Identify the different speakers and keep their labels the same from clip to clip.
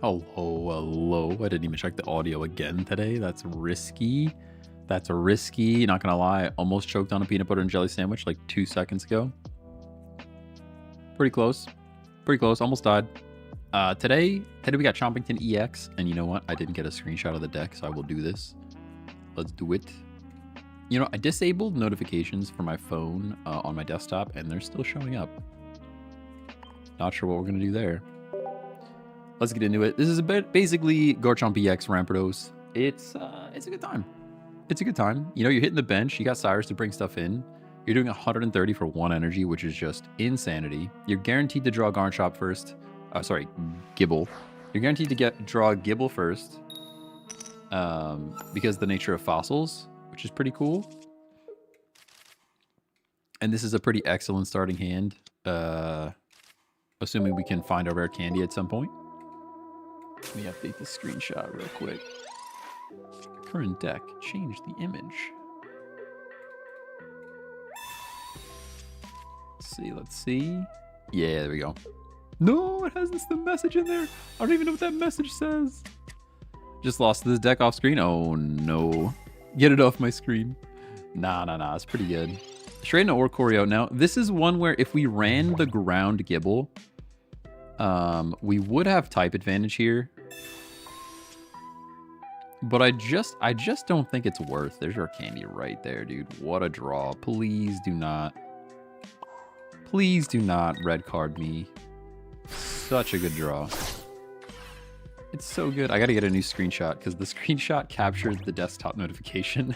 Speaker 1: Hello, hello. I didn't even check the audio again today. That's risky. That's risky. Not gonna lie, almost choked on a peanut butter and jelly sandwich like 2 seconds ago. Pretty close. Pretty close. Almost died. Today we got Chompington EX, and you know what? I didn't get a screenshot of the deck, so I will do this. Let's do it. You know, I disabled notifications for my phone on my desktop, and they're still showing up. Not sure what we're gonna do there. Let's get into it. This is a bit basically Garchomp EX Rampardos. It's a good time. It's a good time. You know, you're hitting the bench. You got Cyrus to bring stuff in. You're doing 130 for 1 energy, which is just insanity. You're guaranteed to draw Garchomp first. Sorry, Gibble. You're guaranteed to draw Gibble first. Because of the nature of fossils, which is pretty cool. And this is a pretty excellent starting hand. Assuming we can find a rare candy at some point. Let me update the screenshot real quick. Current deck. Change the image. Let's see. Yeah, there we go. No, it has the message in there. I don't even know what that message says. Just lost this deck off screen. Oh no. Get it off my screen. Nah. It's pretty good. Straight into Oricorio. Now, this is one where if we ran the ground Gibble, we would have type advantage here. But I just don't think it's worth. There's your candy right there, dude. What a draw. Please do not red card me. Such a good draw. It's so good. I gotta get a new screenshot because the screenshot captures the desktop notification.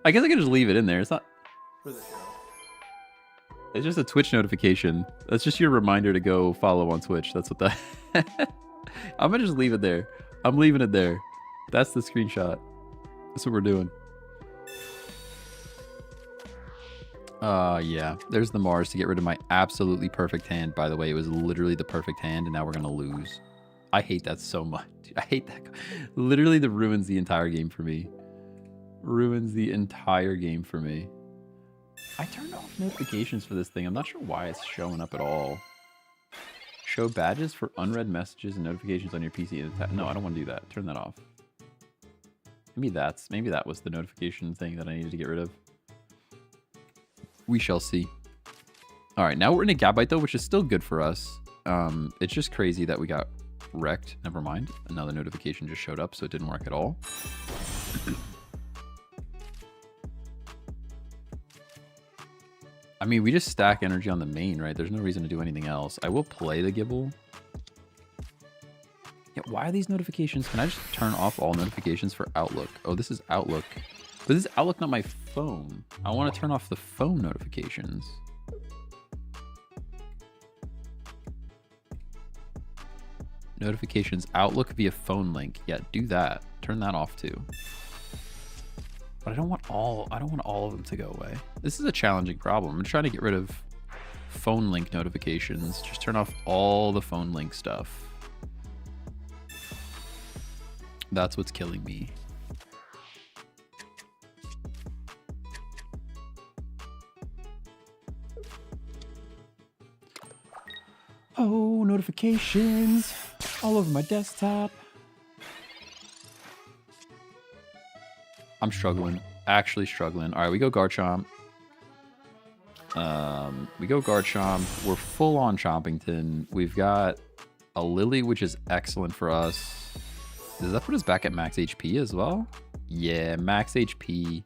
Speaker 1: I guess I can just leave it in there. It's not for the show. It's just a Twitch notification. That's just your reminder to go follow on Twitch. That's what that... I'm gonna just leave it there. I'm leaving it there. That's the screenshot. That's what we're doing. Yeah. There's the Mars to get rid of my absolutely perfect hand. By the way, it was literally the perfect hand, and now we're gonna lose. I hate that so much. I hate that. Literally, that ruins the entire game for me. Ruins the entire game for me. I turned off notifications for this thing. I'm not sure why it's showing up at all. Show badges for unread messages and notifications on your PC. No, I don't want to do that. Turn that off. Maybe that was the notification thing that I needed to get rid of. We shall see. All right, now we're in a Gabite though, which is still good for us. It's just crazy that we got wrecked. Never mind. Another notification just showed up, so it didn't work at all. I mean, we just stack energy on the main, right? There's no reason to do anything else. I will play the Gibble. Yeah, why are these notifications? Can I just turn off all notifications for Outlook? Oh, this is Outlook. But this is Outlook, not my phone. I want to turn off the phone notifications. Notifications, Outlook via phone link. Yeah, do that. Turn that off too. But I don't want all of them to go away. This is a challenging problem. I'm trying to get rid of phone link notifications. Just turn off all the phone link stuff. That's what's killing me. Oh, notifications all over my desktop. I'm struggling. Actually struggling. All right, we go Garchomp. We're full on Chompington. We've got a Lily, which is excellent for us. Does that put us back at max HP as well? Yeah, max HP.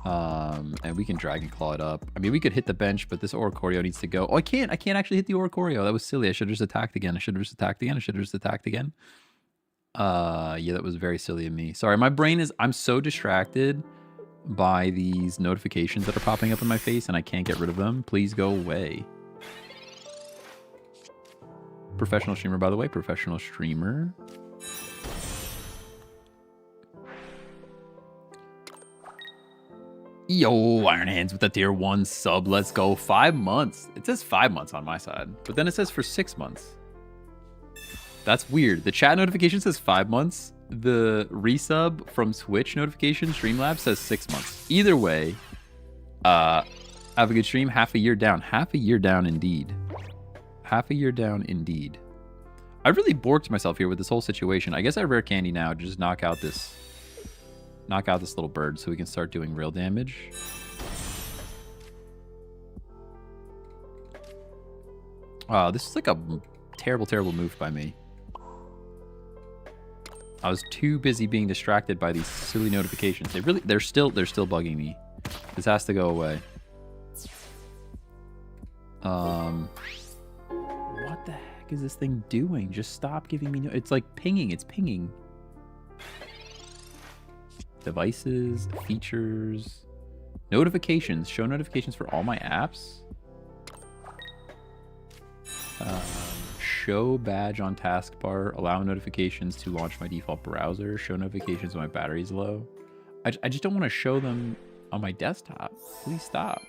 Speaker 1: And we can Dragon Claw it up. I mean, we could hit the bench, but this Oricorio needs to go. Oh, I can't actually hit the Oricorio. That was silly. I should have just attacked again. Yeah, that was very silly of me. Sorry, my brain is... I'm so distracted by these notifications that are popping up in my face, and I can't get rid of them. Please go away. Professional streamer, by the way. Professional streamer. Yo, Iron Hands with the tier 1 sub. Let's go. 5 months. It says 5 months on my side, but then it says for 6 months. That's weird. The chat notification says 5 months. The resub from Twitch notification, Streamlabs, says 6 months. Either way, have a good stream. Half a year down. Half a year down indeed. Half a year down indeed. I really borked myself here with this whole situation. I guess I have rare candy now to just knock out this little bird so we can start doing real damage. This is like a terrible, terrible move by me. I was too busy being distracted by these silly notifications. They're still bugging me. This has to go away. What the heck is this thing doing? Just stop giving me it's like pinging. It's pinging. Devices, features, notifications. Show notifications for all my apps. Show badge on taskbar. Allow notifications to launch my default browser. Show notifications when my battery's low. I just don't want to show them on my desktop. Please stop.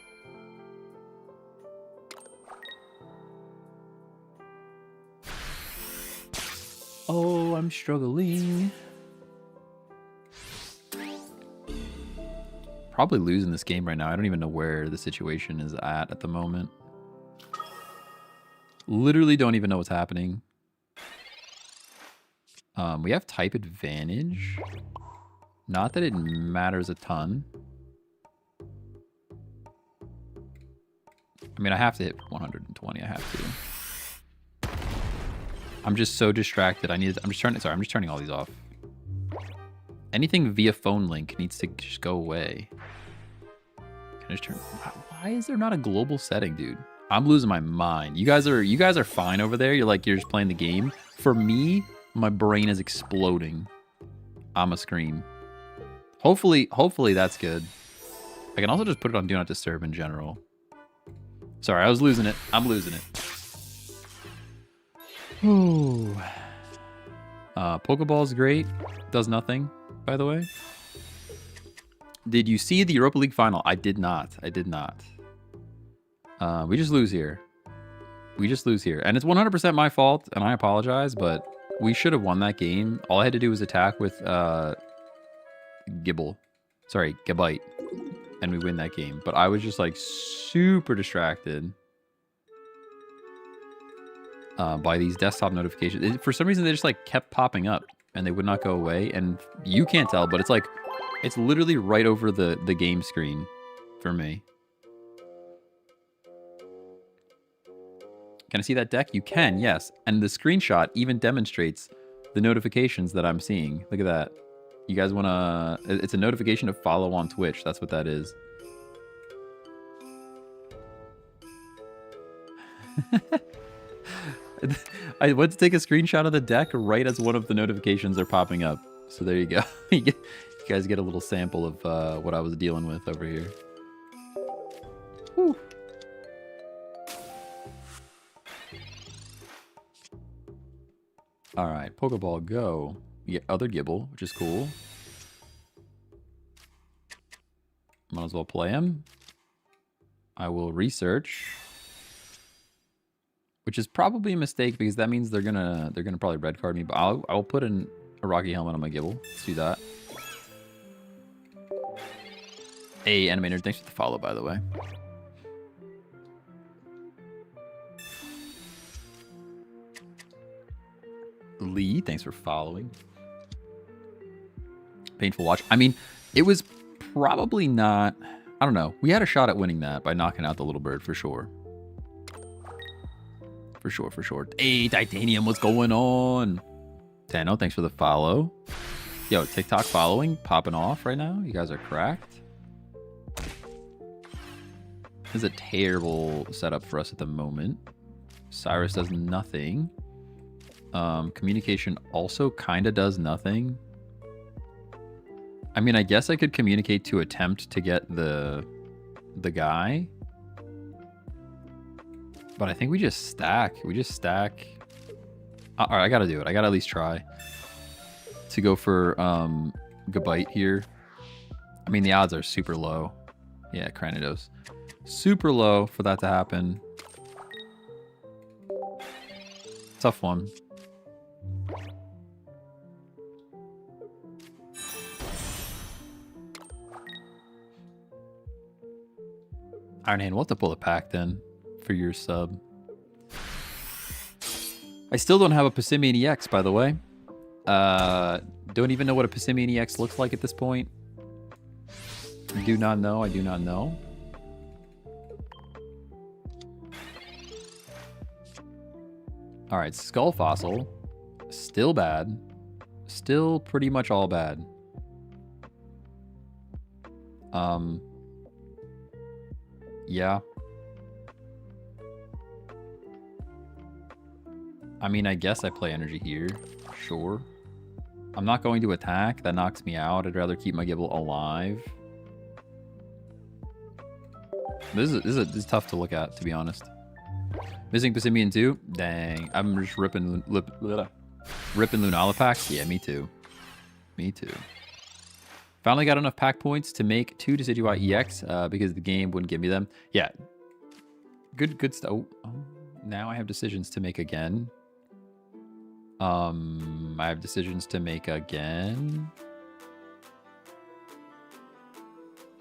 Speaker 1: Oh, I'm struggling. Probably losing this game right now. I don't even know where the situation is at the moment. Literally don't even know what's happening. We have type advantage. Not that it matters a ton. I mean, I have to hit 120. I have to. I'm just so distracted. I'm just turning all these off. Anything via phone link needs to just go away. Can I just turn? Why is there not a global setting, dude? I'm losing my mind. You guys are fine over there. You're just playing the game. For me, my brain is exploding. I'm a scream. Hopefully that's good. I can also just put it on Do Not Disturb in general. Sorry, I was losing it. I'm losing it. Ooh. Pokeball's great. Does nothing, by the way. Did you see the Europa League final? I did not. I did not. We just lose here. We just lose here. And it's 100% my fault, and I apologize, but we should have won that game. All I had to do was attack with Gabite. And we win that game. But I was just like super distracted by these desktop notifications. For some reason, they just like kept popping up and they would not go away. And you can't tell, but it's literally right over the game screen for me. Can I see that deck? You can, yes. And the screenshot even demonstrates the notifications that I'm seeing. Look at that. You guys want to... It's a notification to follow on Twitch. That's what that is. I went to take a screenshot of the deck right as one of the notifications are popping up. So there you go. You guys get a little sample of what I was dealing with over here. Whew. All right, Pokeball go. We get other Gibble, which is cool. Might as well play him. I will research, which is probably a mistake because that means they're gonna probably red card me. But I'll put a Rocky Helmet on my Gibble. Let's do that. Hey, Animator, thanks for the follow, by the way. Lee, thanks for following. Painful watch. I mean, it was probably not... I don't know. We had a shot at winning that by knocking out the little bird, for sure. For sure, for sure. Hey, Titanium, what's going on? Tano, thanks for the follow. Yo, TikTok following popping off right now. You guys are cracked. This is a terrible setup for us at the moment. Cyrus does nothing. Communication also kind of does nothing. I mean, I guess I could communicate to attempt to get the guy. But I think we just stack. We just stack. All right, I got to do it. I got to at least try to go for Gabite here. I mean, the odds are super low. Yeah, Cranidos. Super low for that to happen. Tough one. Iron Hand, we'll have to pull the pack then for your sub. I still don't have a Passimian EX, by the way. Don't even know what a Passimian EX looks like at this point. I do not know. I do not know. All right, Skull Fossil. Still bad. Still pretty much all bad. Yeah. I mean, I guess I play energy here. Sure. I'm not going to attack. That knocks me out. I'd rather keep my Gible alive. This is tough to look at, to be honest. Missing Passimian too? Dang. I'm just ripping Lunala packs? Yeah, me too. Me too. Finally got enough pack points to make 2 Decidueye EX because the game wouldn't give me them. Yeah. Good stuff. Oh, now I have decisions to make again. I have decisions to make again.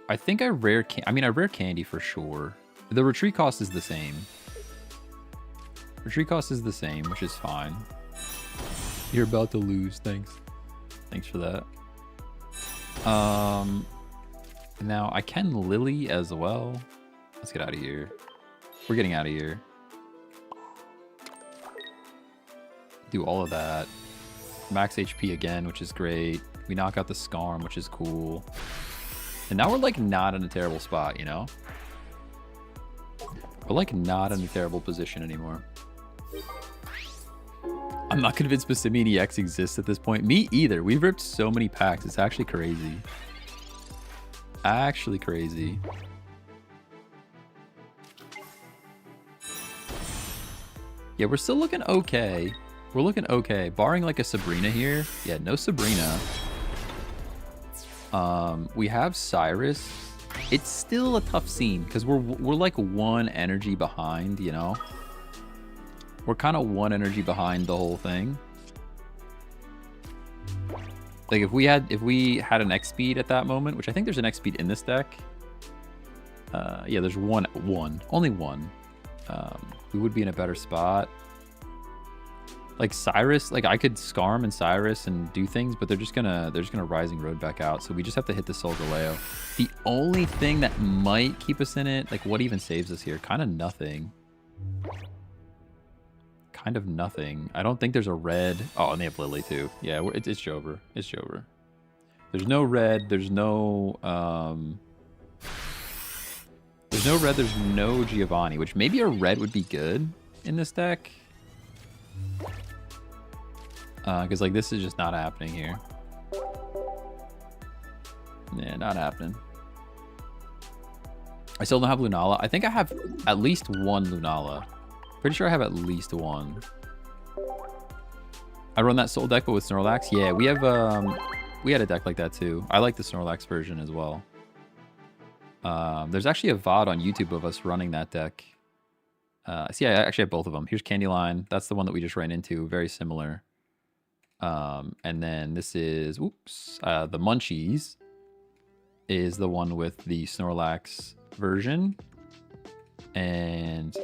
Speaker 1: I think I rare candy for sure. The retreat cost is the same. Retreat cost is the same, which is fine. You're about to lose. Thanks. Thanks for that. Now I can Lily as well. Let's get out of here. We're getting out of here. Do all of that. Max HP again, which is great. We knock out the Scarm, which is cool. And now we're like not in a terrible spot, you know? We're like not in a terrible position anymore. I'm not convinced Passimian EX exists at this point. Me either. We've ripped so many packs. It's actually crazy. Actually crazy. Yeah, we're still looking okay. We're looking okay. Barring like a Sabrina here. Yeah, no Sabrina. We have Cyrus. It's still a tough scene because we're like 1 energy behind, you know? We're kind of 1 energy behind the whole thing. Like if we had an X speed at that moment, which I think there's an X speed in this deck. Yeah, there's only one. We would be in a better spot. Like Cyrus, like I could Scarm and Cyrus and do things, but they're just gonna Rising Road back out. So we just have to hit the Solgaleo. The only thing that might keep us in it, like what even saves us here? Kind of nothing. Kind of nothing. I don't think there's a red. Oh, and they have Lily too. Yeah, it's Jover. It's Jover. There's no red. There's no red. There's no Giovanni, which maybe a red would be good in this deck. Because like this is just not happening here. Yeah, not happening. I still don't have Lunala. I think I have at least 1 Lunala. Pretty sure I have at least 1. I run that Soul deck, but with Snorlax. Yeah, we had a deck like that too. I like the Snorlax version as well. There's actually a VOD on YouTube of us running that deck. See, I actually have both of them. Here's Candyline. That's the one that we just ran into. Very similar. And then this is, the Munchies is the one with the Snorlax version. And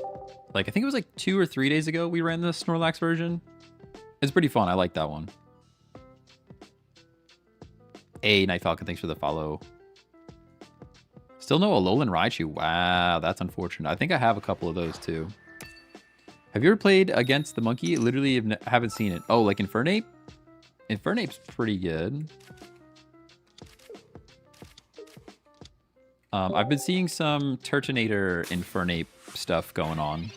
Speaker 1: like, I think it was like 2 or 3 days ago we ran the Snorlax version. It's pretty fun. I like that one. Hey, Night Falcon, thanks for the follow. Still no Alolan Raichu. Wow, that's unfortunate. I think I have a couple of those too. Have you ever played against the monkey? Literally haven't seen it. Oh, like Infernape? Infernape's pretty good. I've been seeing some Turtonator Infernape stuff going on.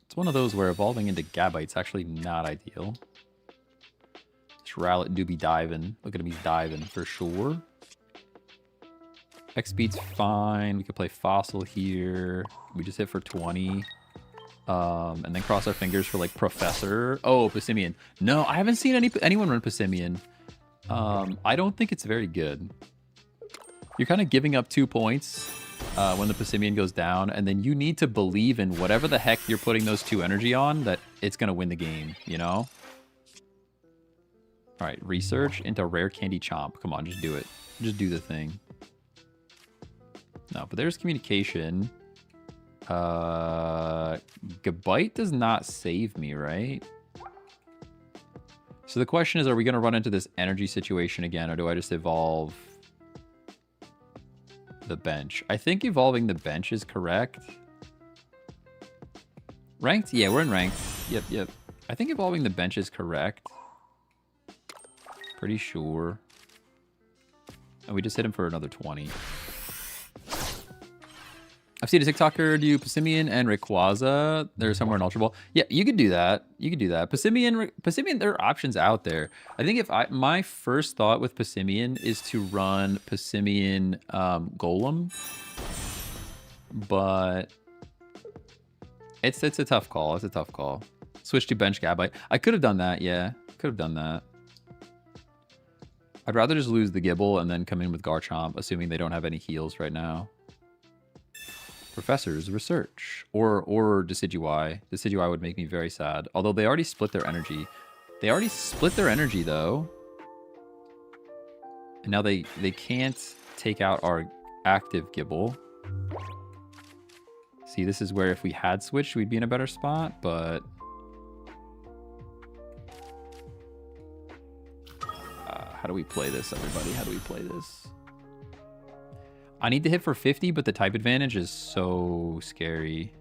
Speaker 1: It's one of those where evolving into Gabite's actually not ideal. This Rowlet do be diving. Look at him, he's diving for sure. X speed's fine. We could play Fossil here. We just hit for 20. And then cross our fingers for like Professor. Oh, Passimian. No, I haven't seen anyone run Passimian. I don't think it's very good. You're kind of giving up 2 points when the Passimian goes down, and then you need to believe in whatever the heck you're putting those 2 energy on that it's going to win the game, you know? All right, research into Rare Candy Chomp. Come on, just do it. Just do the thing. No, but there's communication. Gabite does not save me, right? So the question is, are we going to run into this energy situation again, or do I just evolve the bench? I think evolving the bench is correct. Ranked? Yeah, we're in ranked. Yep. I think evolving the bench is correct. Pretty sure. And we just hit him for another 20. I've seen a TikToker do Passimian and Rayquaza. They're somewhere in Ultra Ball. Yeah, you could do that. Passimian, there are options out there. I think my first thought with Passimian is to run Passimian Golem. But it's a tough call. It's a tough call. Switch to bench Gabite. I could have done that, yeah. Could have done that. I'd rather just lose the Gibble and then come in with Garchomp, assuming they don't have any heals right now. Professor's research or Decidueye. Decidueye would make me very sad. Although they already split their energy. They already split their energy though. And now they can't take out our active Gibble. See, this is where if we had switched, we'd be in a better spot, but how do we play this, everybody? How do we play this? I need to hit for 50, but the type advantage is so scary.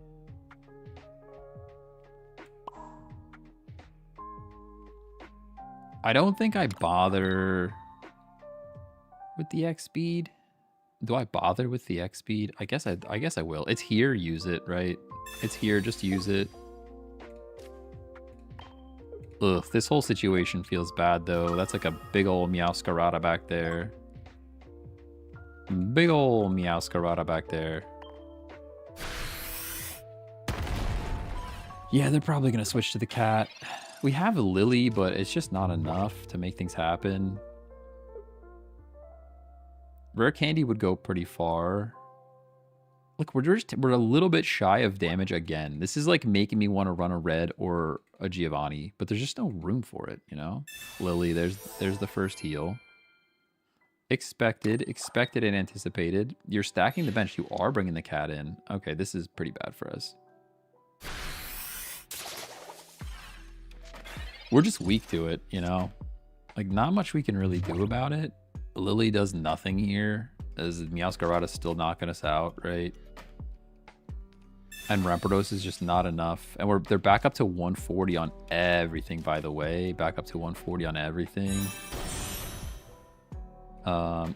Speaker 1: I don't think I bother with the X speed. Do I bother with the X speed? I guess I will. It's here, use it, right? It's here, just use it. Ugh, this whole situation feels bad though. That's like a big old Meowscarada back there. Big ol' Meowscarada back there. Yeah, they're probably going to switch to the cat. We have a Lily, but it's just not enough to make things happen. Rare Candy would go pretty far. Look, we're a little bit shy of damage again. This is like making me want to run a red or a Giovanni, but there's just no room for it, you know? Lily, there's the first heal. Expected and anticipated. You're stacking the bench. You are bringing the cat in. Okay, this is pretty bad for us. We're just weak to it, you know? Like, not much we can really do about it. Lily does nothing here, as Meowscarada's still knocking us out, right? And Rampardos is just not enough. And they're back up to 140 on everything, by the way. Back up to 140 on everything.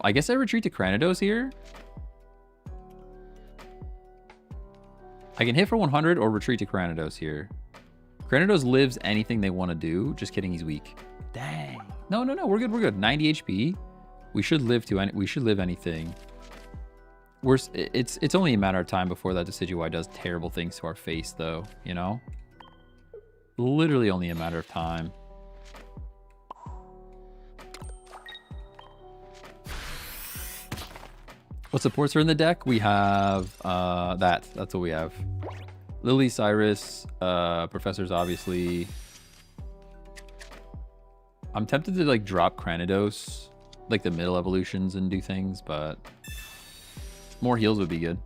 Speaker 1: I guess I retreat to Cranidos here. I can hit for 100 or retreat to Cranidos here. Cranidos lives anything they want to do. Just kidding, he's weak. Dang. No, we're good. 90 HP. We should live anything. It's only a matter of time before that Decidueye does terrible things to our face, though, you know? Literally only a matter of time. What supports are in the deck? We have that's what we have. Lily, Cyrus, Professors, obviously. I'm tempted to like drop Cranidos, like the middle evolutions and do things, but more heals would be good.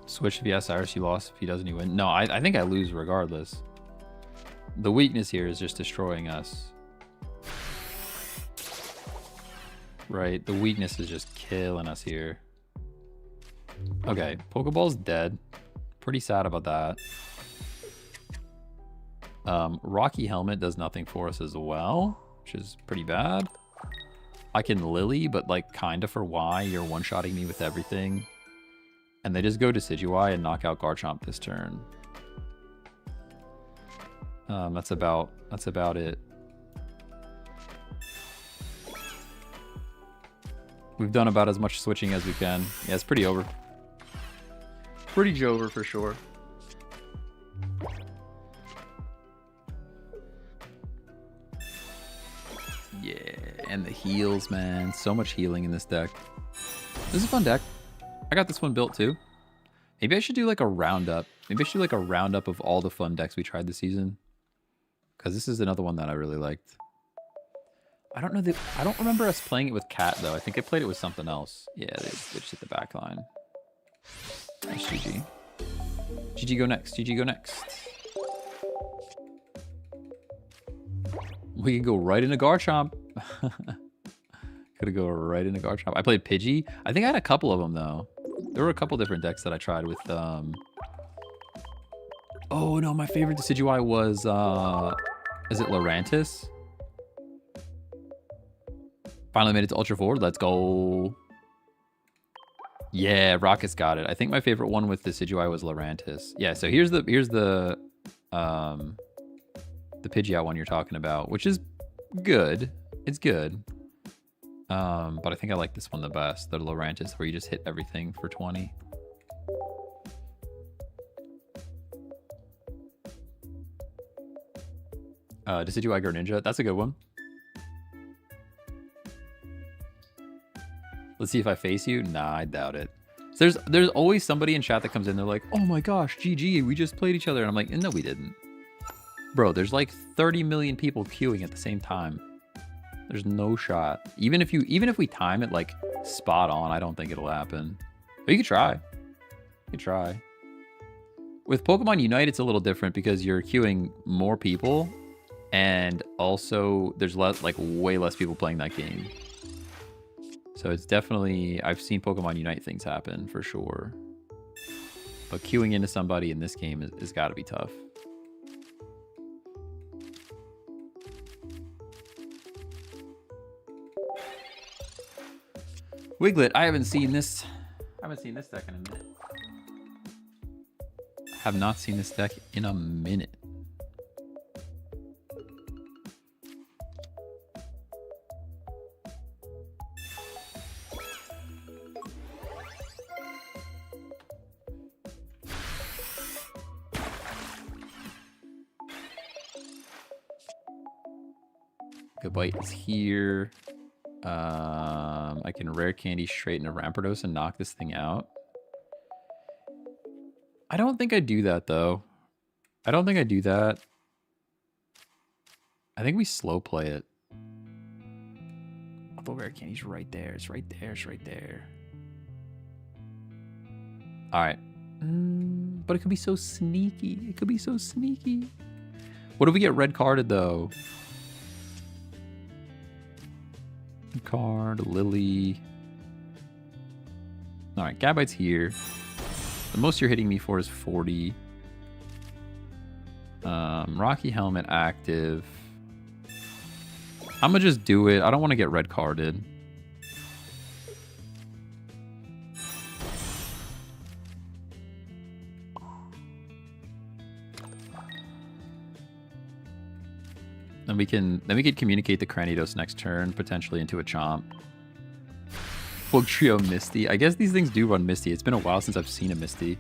Speaker 1: Switch if he has Cyrus, you lost. If he doesn't, you win. No, I think I lose regardless. The weakness here is just destroying us. Right, the weakness is just killing us here. Okay, Pokeball's dead. Pretty sad about that. Rocky Helmet does nothing for us as well, which is pretty bad. I can Lily, but like kinda for why? You're one-shotting me with everything. And they just go Decidueye and knock out Garchomp this turn. That's about it. We've done about as much switching as we can. Yeah, it's pretty over. Pretty over for sure. Yeah, and the heals, man. So much healing in this deck. This is a fun deck. I got this one built too. Maybe I should do like a roundup. Maybe I should do like a roundup of all the fun decks we tried this season. Because this is another one that I really liked. I don't know. I don't remember us playing it with Cat, though. I think I played it with something else. Yeah, they just hit the back line. Nice, GG. GG go next. GG go next. We can go right into Garchomp. Could go right into Garchomp. I played Pidgey. I think I had a couple of them, though. There were a couple different decks that I tried with... Oh, no, my favorite Decidueye was... Is it Lurantis? Finally made it to Ultra Forward. Let's go. Yeah, Rocket's got it. I think my favorite one with Decidueye was Lurantis. Yeah, so here's the Pidgeot one you're talking about, which is good. It's good. But I think I like this one the best, the Lurantis, where you just hit everything for 20. Decidueye Greninja, that's a good one. Let's see if I face you. Nah, I doubt it. So there's always somebody in chat that comes in. They're like, "Oh my gosh, GG, we just played each other," and I'm like, "No, we didn't, bro." There's like 30 million people queuing at the same time. There's no shot. Even if we time it like spot on, I don't think it'll happen. But you could try. You could try. With Pokemon Unite, it's a little different because you're queuing more people, and also there's way less people playing that game. So it's definitely, I've seen Pokemon Unite things happen for sure. But queuing into somebody in this game is got to be tough. Wiglet, I haven't seen this deck in a minute. Have not seen this deck in a minute. Good Bite is here. I can Rare Candy straight into Rampardos and knock this thing out. I don't think I do that, though. I don't think I do that. I think we slow play it. Although Rare Candy's right there. It's right there. It's right there. All right. But it could be so sneaky. It could be so sneaky. What if we get red carded, though? Card, Lily. All right, Gabite's here. The most you're hitting me for is 40. Rocky Helmet active. I'm gonna just do it. I don't want to get red carded. Then we could communicate the Cranidos next turn, potentially into a Chomp. Bug Trio Misty. I guess these things do run Misty. It's been a while since I've seen a Misty.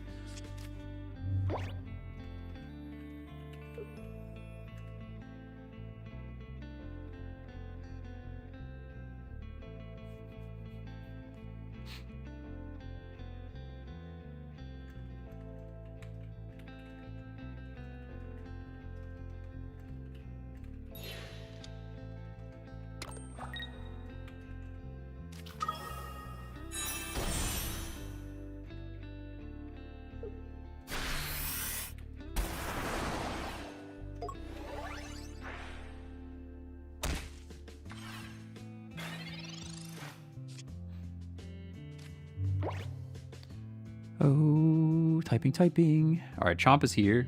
Speaker 1: Oh, typing. All right, Chomp is here.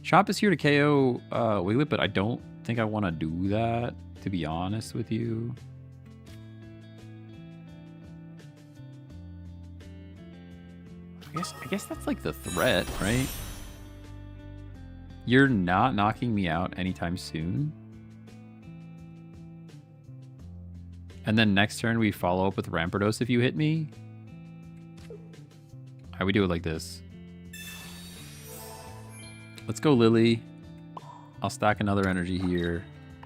Speaker 1: Chomp is here to KO Wiglet, but I don't think I want to do that, to be honest with you. I guess that's like the threat, right? You're not knocking me out anytime soon. And then next turn we follow up with Rampardos if you hit me. How we do it like this? Let's go Lily. I'll stack another energy here.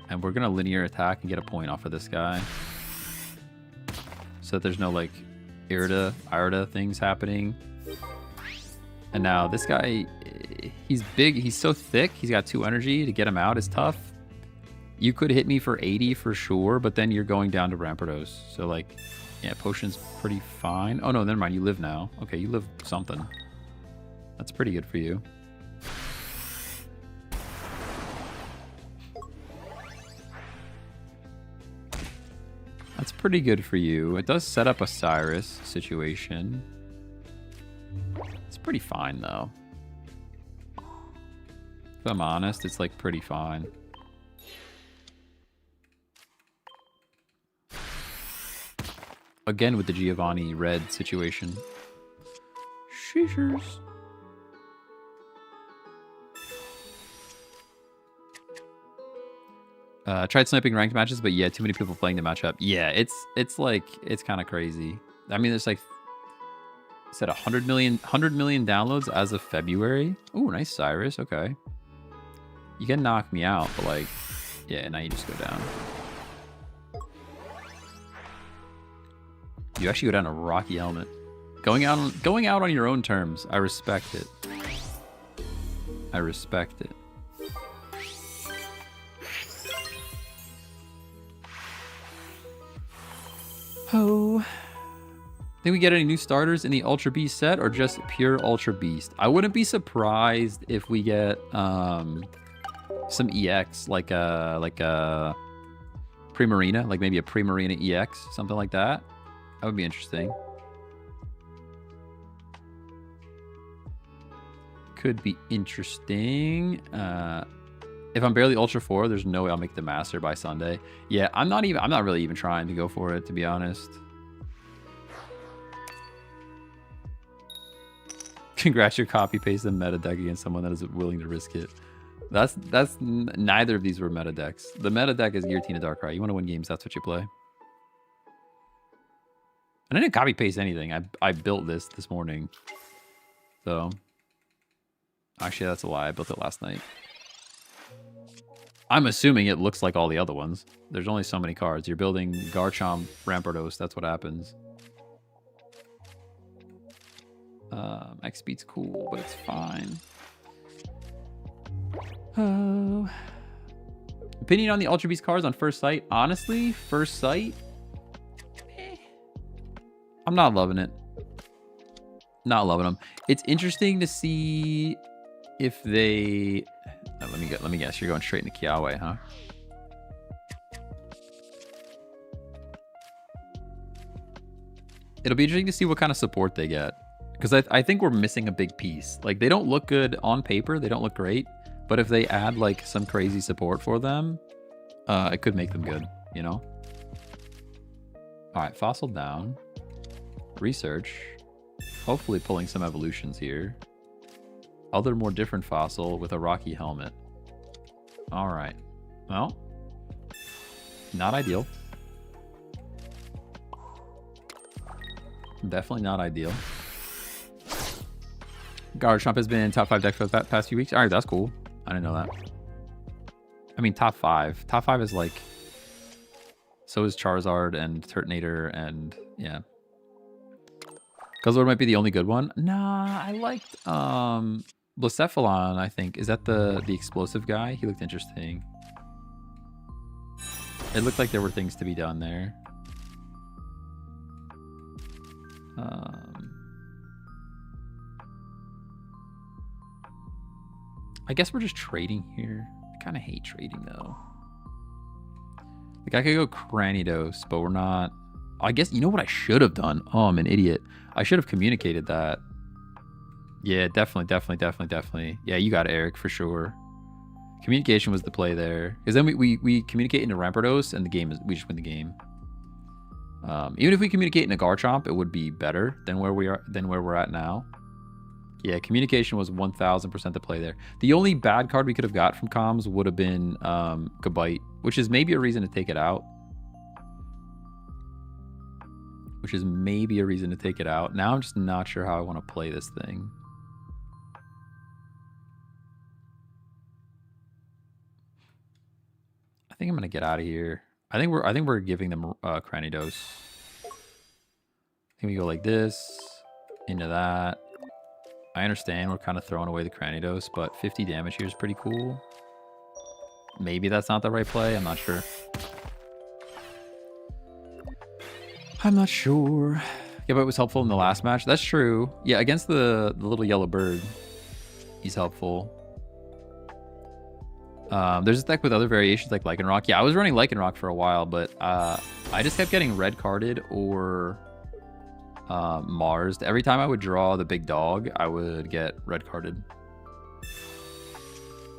Speaker 1: And we're going to linear attack and get a point off of this guy. So that there's no like Irida things happening. And now this guy, he's big. He's so thick. He's got 2 energy. To get him out is tough. You could hit me for 80 for sure, but then you're going down to Rampardos. So, like, yeah, potion's pretty fine. Oh, no, never mind. You live now. Okay, you live something. That's pretty good for you. That's pretty good for you. It does set up a Cyrus situation. It's pretty fine, though. If I'm honest, it's, like, pretty fine. Again with the Giovanni red situation. Sheeshers. Tried sniping ranked matches, but yeah, too many people playing the matchup. Yeah, it's like, it's kind of crazy. I mean, there's like, it said 100 million downloads as of February. Oh, nice Cyrus. Okay. You can knock me out, but like, yeah, now you just go down. You actually go down a rocky helmet. Going out on your own terms. I respect it. I respect it. Oh. Think we get any new starters in the Ultra Beast set or just pure Ultra Beast? I wouldn't be surprised if we get some EX like a Primarina, like maybe a Primarina EX, something like that. That would be interesting. Could be interesting. If I'm barely Ultra 4, there's no way I'll make the Master by Sunday. Yeah, I'm not really even trying to go for it, to be honest. Congrats, you copy paste the meta deck against someone that is willing to risk it. Neither of these were meta decks. The meta deck is Giratina Darkrai. You want to win games, that's what you play. And I didn't copy paste anything. I built this morning. So actually, that's a lie. I built it last night. I'm assuming it looks like all the other ones. There's only so many cards. You're building Garchomp, Rampardos. That's what happens. X speed's cool, but it's fine. Oh. Opinion on the Ultra Beast cards on first sight? Honestly, first sight, I'm not loving it. Not loving them. It's interesting to see if they. Let me guess. You're going straight into Kiawe, huh? It'll be interesting to see what kind of support they get, because I think we're missing a big piece. Like, they don't look good on paper. They don't look great, but if they add like some crazy support for them, it could make them good. You know. All right, fossil down. Research. Hopefully pulling some evolutions here. Other more different fossil with a rocky helmet. All right. Well, not ideal. Definitely not ideal. Garchomp has been in top 5 deck for the past few weeks. All right, that's cool. I didn't know that. I mean, top 5. Top 5 is like... So is Charizard and Turtonator and... Yeah. Guzzlord might be the only good one. Nah, I liked Blacephalon, I think. Is that the explosive guy? He looked interesting. It looked like there were things to be done there. I guess we're just trading here. I kind of hate trading though. Like, I could go Cranidos, but we're not. I guess, you know what I should have done? Oh, I'm an idiot. I should have communicated that. Yeah, definitely. Yeah, you got it, Eric, for sure. Communication was the play there. Because then we communicate into Rampardos, and the game is, we just win the game. Even if we communicate in a Garchomp, it would be better than where we're at now. Yeah, communication was 1000% the play there. The only bad card we could have got from comms would have been Gabite, which is maybe a reason to take it out. Now I'm just not sure how I want to play this thing. I think I'm gonna get out of here. I think we're giving them Cranidos. I think we go like this, into that. I understand we're kind of throwing away the Cranidos, but 50 damage here is pretty cool. Maybe that's not the right play. I'm not sure. I'm not sure. Yeah, but it was helpful in the last match. That's true. Yeah, against the little yellow bird, he's helpful. There's a deck with other variations like Lycanroc. Yeah, I was running Lycanroc for a while, but I just kept getting red carded or Mars. Every time I would draw the big dog, I would get red carded.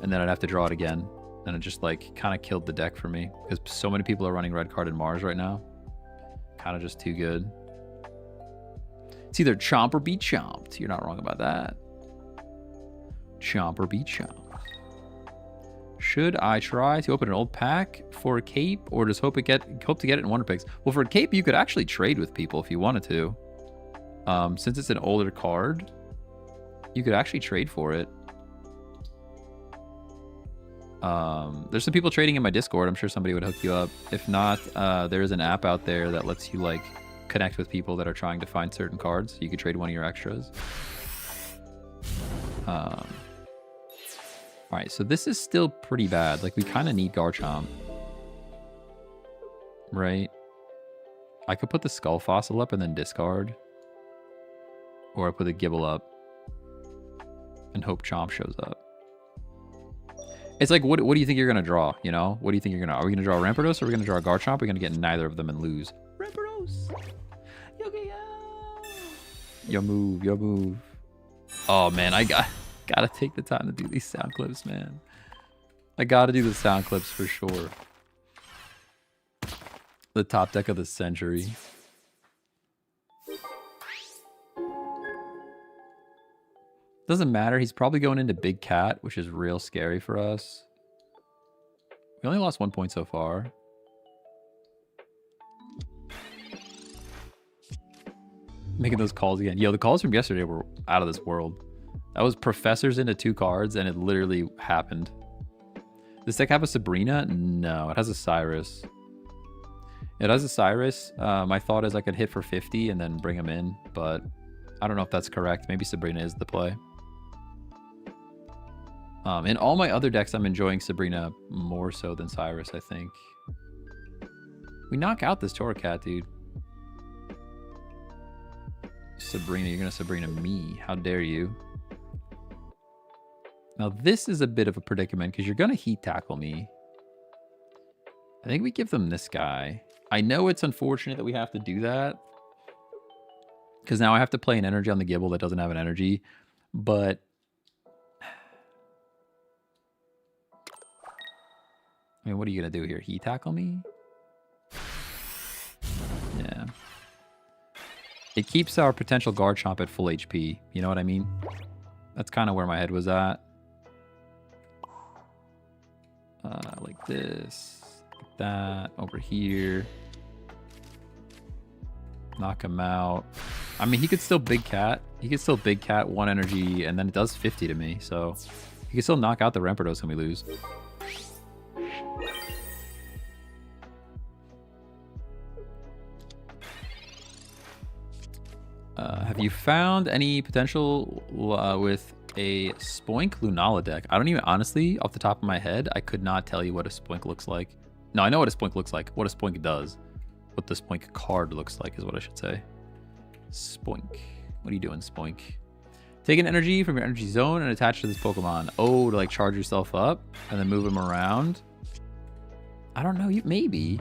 Speaker 1: And then I'd have to draw it again. And it just like kind of killed the deck for me because so many people are running red carded Mars right now. Kind of just too good. It's either chomp or be chomped. You're not wrong about that. Chomp or be chomped. Should I try to open an old pack for a cape or just hope to get it in wonder picks? Well, for a cape, you could actually trade with people if you wanted to. Since it's an older card, you could actually trade for it. There's some people trading in my Discord. I'm sure somebody would hook you up. If not, there is an app out there that lets you like connect with people that are trying to find certain cards. You could trade one of your extras. All right, so this is still pretty bad. Like we kind of need Garchomp, right? I could put the Skull Fossil up and then discard, or I put the Gibble up and hope Chomp shows up. It's like, what do you think you're going to draw, you know? What do you think you're going to... Are we going to draw Rampardos or are we going to draw Garchomp? We're going to get neither of them and lose. Rampardos! Yo move, yo move. Oh, man, I gotta take the time to do these sound clips, man. I gotta do the sound clips for sure. The top deck of the century. Doesn't matter. He's probably going into Big Cat, which is real scary for us. We only lost 1 point so far. Making those calls again. Yo, the calls from yesterday were out of this world. That was Professors into 2 cards, and it literally happened. Does this deck have a Sabrina? No, it has a Cyrus. It has a Cyrus. My thought is I could hit for 50 and then bring him in, but I don't know if that's correct. Maybe Sabrina is the play. In all my other decks, I'm enjoying Sabrina more so than Cyrus, I think. We knock out this Torracat, dude. Sabrina, you're going to Sabrina me. How dare you? Now, this is a bit of a predicament because you're going to heat tackle me. I think we give them this guy. I know it's unfortunate that we have to do that because now I have to play an energy on the Gibble that doesn't have an energy, but I mean, what are you going to do here? Heat tackle me? Yeah. It keeps our potential Garchomp at full HP. You know what I mean? That's kind of where my head was at. Like this. Like that. Over here. Knock him out. I mean, he could still Big Cat. He could still Big Cat 1 energy, and then it does 50 to me. So he can still knock out the Rampardos when we lose. Have you found any potential with a Spoink Lunala deck? I don't even, honestly, off the top of my head, I could not tell you what a Spoink looks like. No, I know what a Spoink looks like. What a Spoink does. What the Spoink card looks like is what I should say. Spoink. What are you doing, Spoink? Take an energy from your energy zone and attach to this Pokemon. Oh, to like charge yourself up and then move him around. I don't know. Maybe.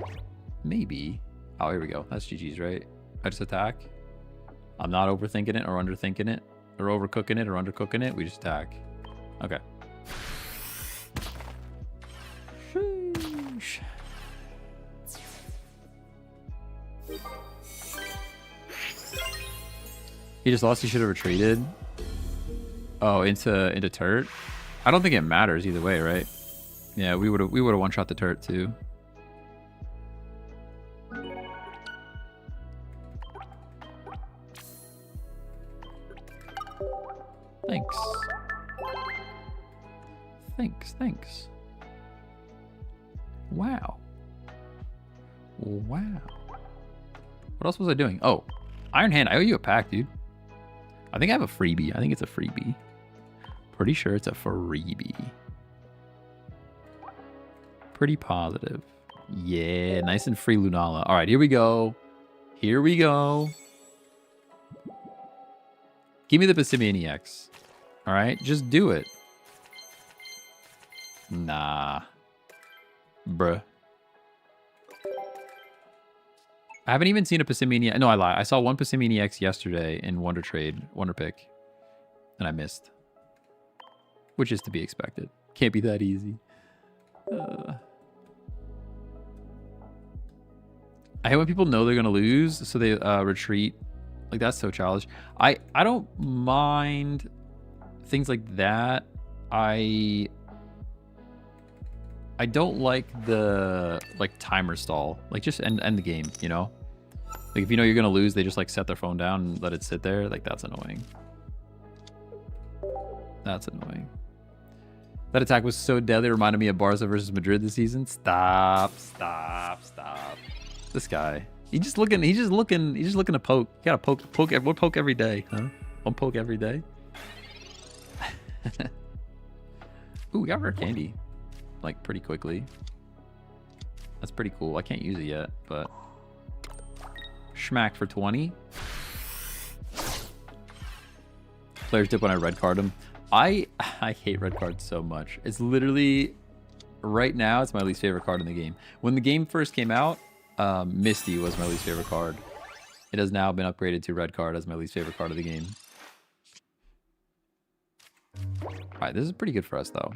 Speaker 1: Maybe. Oh, here we go. That's GG's, right? I just attack. I'm not overthinking it or underthinking it or overcooking it or undercooking it. We just attack. Okay. Sheesh. He just lost. He should have retreated. Oh, into turret. I don't think it matters either way, right? Yeah, we would have one shot the turret too. Thanks. Thanks. Wow. What else was I doing? Oh, Iron Hand. I owe you a pack, dude. I think I have a freebie. I think it's a freebie. Pretty sure it's a freebie. Pretty positive. Yeah, nice and free Lunala. All right, here we go. Here we go. Give me the Passimian EX. All right, just do it. Nah. Bruh. I haven't even seen a Passimian. No, I lie. I saw one Passimian EX yesterday in Wonder Pick, and I missed. Which is to be expected. Can't be that easy. I hate when people know they're gonna lose, so they retreat. Like, that's so childish. I don't mind things like that. I don't like the timer stall. Like, just end the game, you know? Like, if you know you're gonna lose, they just like set their phone down and let it sit there. Like, that's annoying. That's annoying. That attack was so deadly, it reminded me of Barca versus Madrid this season. Stop, stop, stop. This guy. He's just looking to poke. You gotta poke one poke every day, huh? One poke every day. Ooh, we got rare candy. Like, pretty quickly. That's pretty cool. I can't use it yet, but schmack for 20. Players dip when I red card them. I hate red cards so much. It's literally, right now, it's my least favorite card in the game. When the game first came out, Misty was my least favorite card. It has now been upgraded to red card as my least favorite card of the game. Alright, this is pretty good for us, though.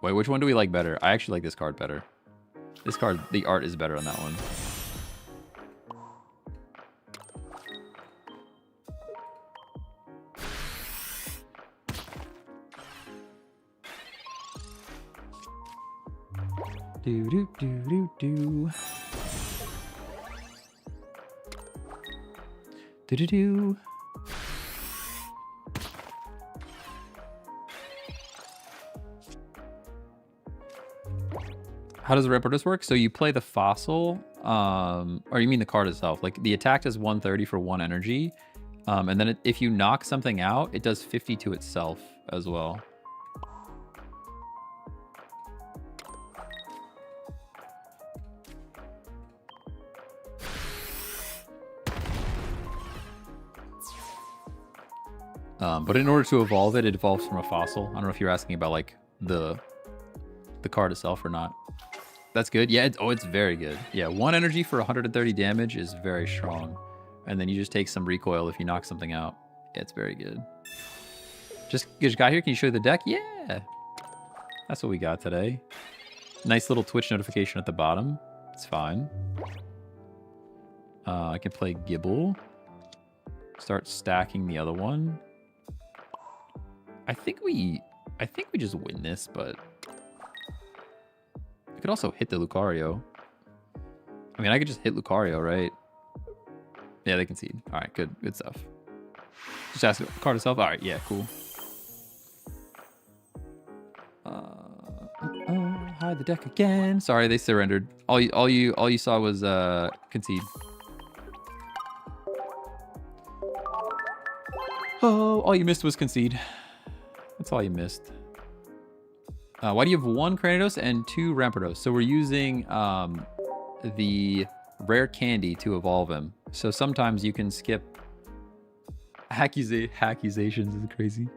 Speaker 1: Wait, which one do we like better? I actually like this card better. This card, the art is better on that one. Do do do do do. Do do do. How does the Rampardos work? So you play the fossil, or you mean the card itself? Like, the attack does 130 for 1 energy, and then if you knock something out, it does 50 to itself as well. But in order to evolve it, it evolves from a fossil. I don't know if you're asking about like the card itself or not. That's good. Yeah. It's very good. Yeah. 1 energy for 130 damage is very strong. And then you just take some recoil if you knock something out. Yeah, it's very good. Just got here. Can you show the deck? Yeah. That's what we got today. Nice little Twitch notification at the bottom. It's fine. I can play Gibble. Start stacking the other one. I think we just win this, but I could also hit the Lucario. I mean, I could just hit Lucario, right? Yeah, they concede. All right, good stuff. Just ask the card itself. All right, yeah, cool. Hide the deck again. Sorry, they surrendered. All you saw was concede. Oh, all you missed was concede. That's all you missed. Why do you have 1 Cranidos and 2 Rampardos? So we're using the rare candy to evolve him. So sometimes you can skip... Accusations is crazy.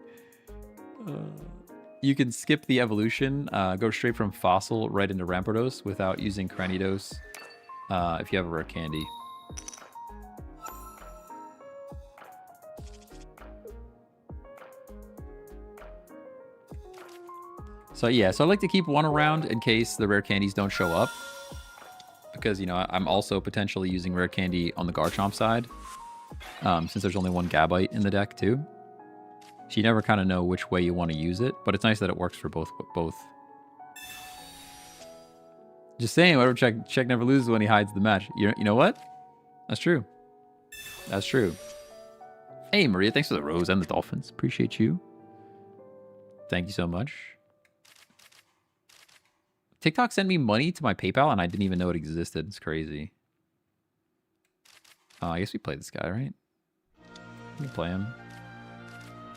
Speaker 1: You can skip the evolution, go straight from Fossil right into Rampardos without using Cranidos if you have a rare candy. So yeah, so I like to keep 1 around in case the rare candies don't show up. Because, you know, I'm also potentially using rare candy on the Garchomp side. Since there's only 1 Gabite in the deck too. So you never kind of know which way you want to use it. But it's nice that it works for both. Just saying, whatever check never loses when he hides the match. You know what? That's true. That's true. Hey, Maria, thanks for the rose and the dolphins. Appreciate you. Thank you so much. TikTok sent me money to my PayPal and I didn't even know it existed. It's crazy. I guess we played this guy, right? Can you play him?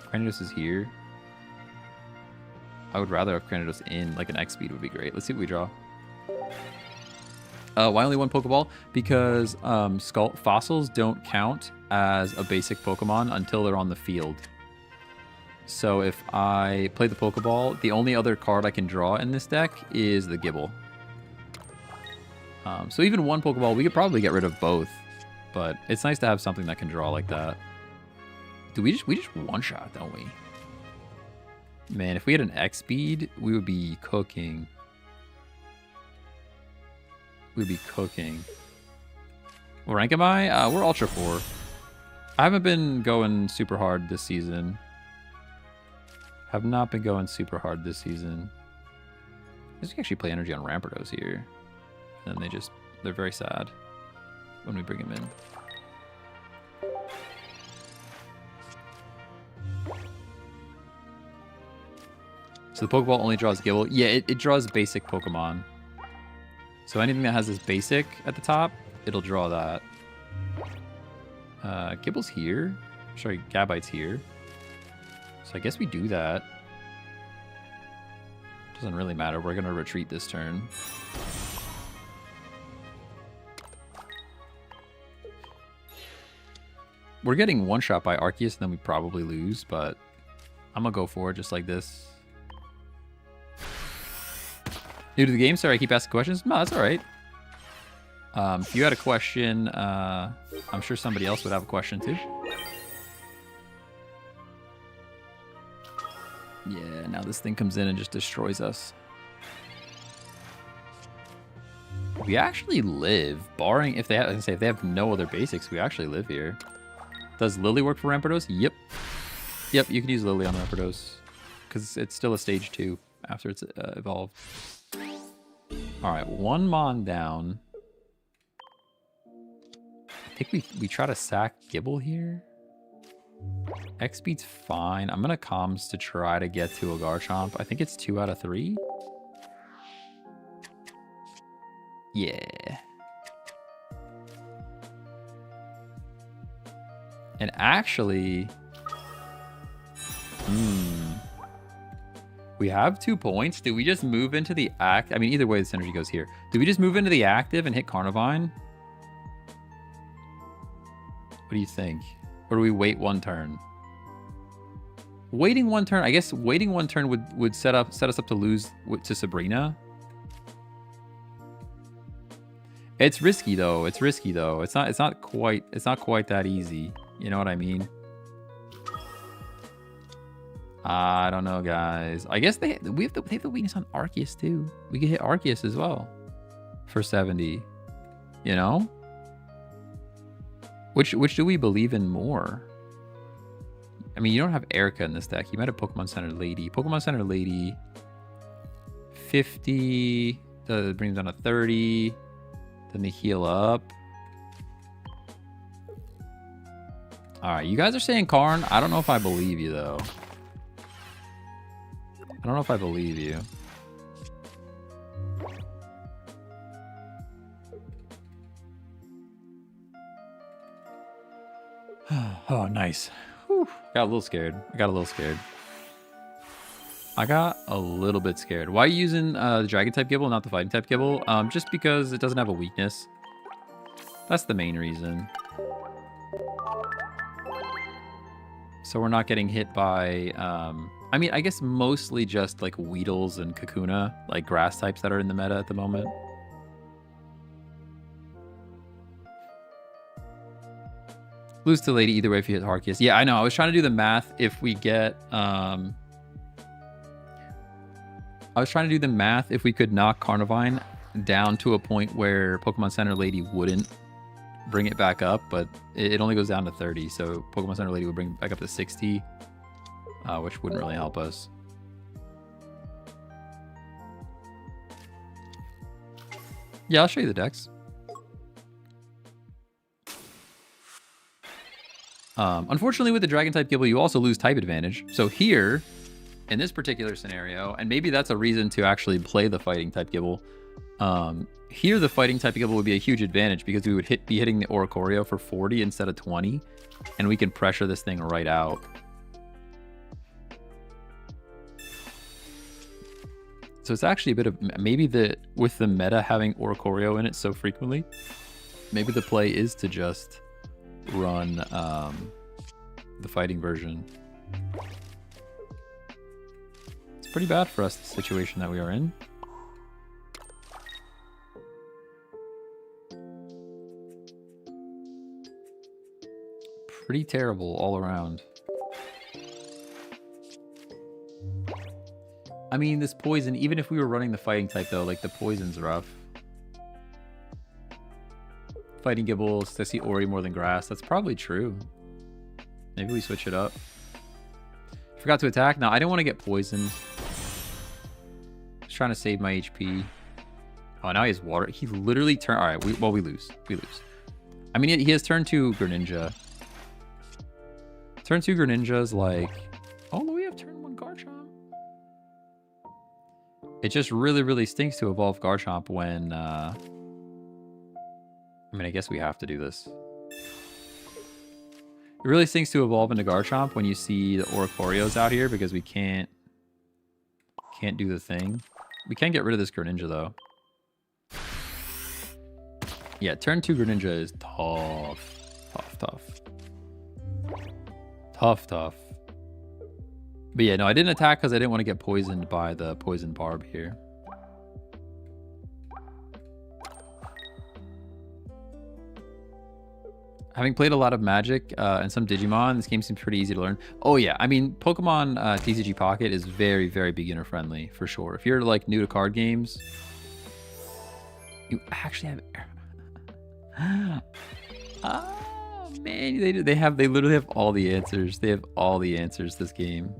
Speaker 1: Cranidos is here. I would rather have Cranidos in. Like an X speed would be great. Let's see what we draw. Why only one Pokeball? Because fossils don't count as a basic Pokemon until they're on the field. So if I play the Pokeball, the only other card I can draw in this deck is the Gible. So even one Pokeball, we could probably get rid of both. But it's nice to have something that can draw like that. We just one-shot, don't we? Man, if we had an X speed, we would be cooking. We'd be cooking. What rank am I? We're Ultra 4. I haven't been going super hard this season. Have not been going super hard this season. I think we actually play energy on Rampardos here. And then they're very sad when we bring him in. So the Pokeball only draws Gible. Yeah, it draws basic Pokemon. So anything that has this basic at the top, it'll draw that. Gible's here. Sorry, Gabite's here. So I guess we do that. Doesn't really matter. We're going to retreat this turn. We're getting one shot by Arceus, and then we probably lose, but I'm going to go for it just like this. New to the game? Sorry, I keep asking questions. No, that's all right. If you had a question, I'm sure somebody else would have a question too. Yeah, now this thing comes in and just destroys us. We actually live, barring if they have, if they have no other basics, we actually live here. Does Lily work for Rampardos? Yep. Yep, you can use Lily on Rampardos because it's still a stage 2 after it's evolved. All right, one Mon down. I think we try to sack Gible here. X speed's fine. I'm gonna comms to try to get to a Garchomp. I think it's 2 out of 3. Yeah. And actually, we have 2 points. Do we just move into the act? I mean, either way, the synergy goes here. Do we just move into the active and hit Carnivine? What do you think? Or do we wait 1 turn? Waiting 1 turn, I guess waiting 1 turn would set us up to lose to Sabrina. It's risky though. It's risky though. It's not quite that easy. You know what I mean? I don't know, guys. I guess they have the weakness on Arceus too. We can hit Arceus as well for 70. You know? Which do we believe in more? I mean, you don't have Erica in this deck. You might have Pokemon Center Lady. Pokemon Center Lady, 50. Brings down to 30. Then they heal up. All right, you guys are saying Karn. I don't know if I believe you, though. I don't know if I believe you. Oh, nice. Whew. Got a little scared. I got a little bit scared. Why are you using the Dragon type Gible, not the Fighting type Gible? Just because it doesn't have a weakness. That's the main reason. So we're not getting hit by, I mean, I guess mostly just like Weedles and Kakuna, like grass types that are in the meta at the moment. Lose to Lady either way if you hit Arceus. Yeah, I know. I was trying to do the math if we get, I was trying to do the math if we could knock Carnivine down to a point where Pokemon Center Lady wouldn't bring it back up, but it only goes down to 30, so Pokemon Center Lady would bring it back up to 60, which wouldn't really help us. Yeah, I'll show you the decks. Unfortunately, with the Dragon type Gible, you also lose type advantage. So here, in this particular scenario, and maybe that's a reason to actually play the Fighting type Gible, Here the fighting type Gibble would be a huge advantage because we would be hitting the Oricorio for 40 instead of 20, and we can pressure this thing right out. So it's actually a bit of, maybe with the meta having Oricorio in it so frequently, maybe the play is to just run the fighting version. It's pretty bad for us, the situation that we are in. Pretty terrible all around. I mean, this poison, even if we were running the fighting type though, like the poison's rough. Fighting Gibbles, I see Ori more than grass. That's probably true. Maybe we switch it up. Forgot to attack. No, I didn't want to get poisoned. Just trying to save my HP. Oh, now he has water. He literally turned. All right, we lose. We lose. I mean, he has turn 2 Greninja. Turn 2 Greninja's like, oh, we have turn 1 Garchomp. It just really, really stinks to evolve Garchomp when, I mean, I guess we have to do this. It really stinks to evolve into Garchomp when you see the Oricorios out here because we can't do the thing. We can get rid of this Greninja though. Yeah, turn 2 Greninja is tough. Tough. But yeah, no, I didn't attack because I didn't want to get poisoned by the poison barb here. Having played a lot of Magic and some Digimon, this game seems pretty easy to learn. Oh yeah, I mean, Pokemon TCG Pocket is very, very beginner friendly for sure. If you're like new to card games, you actually have. Oh man, they literally have all the answers. They have all the answers this game.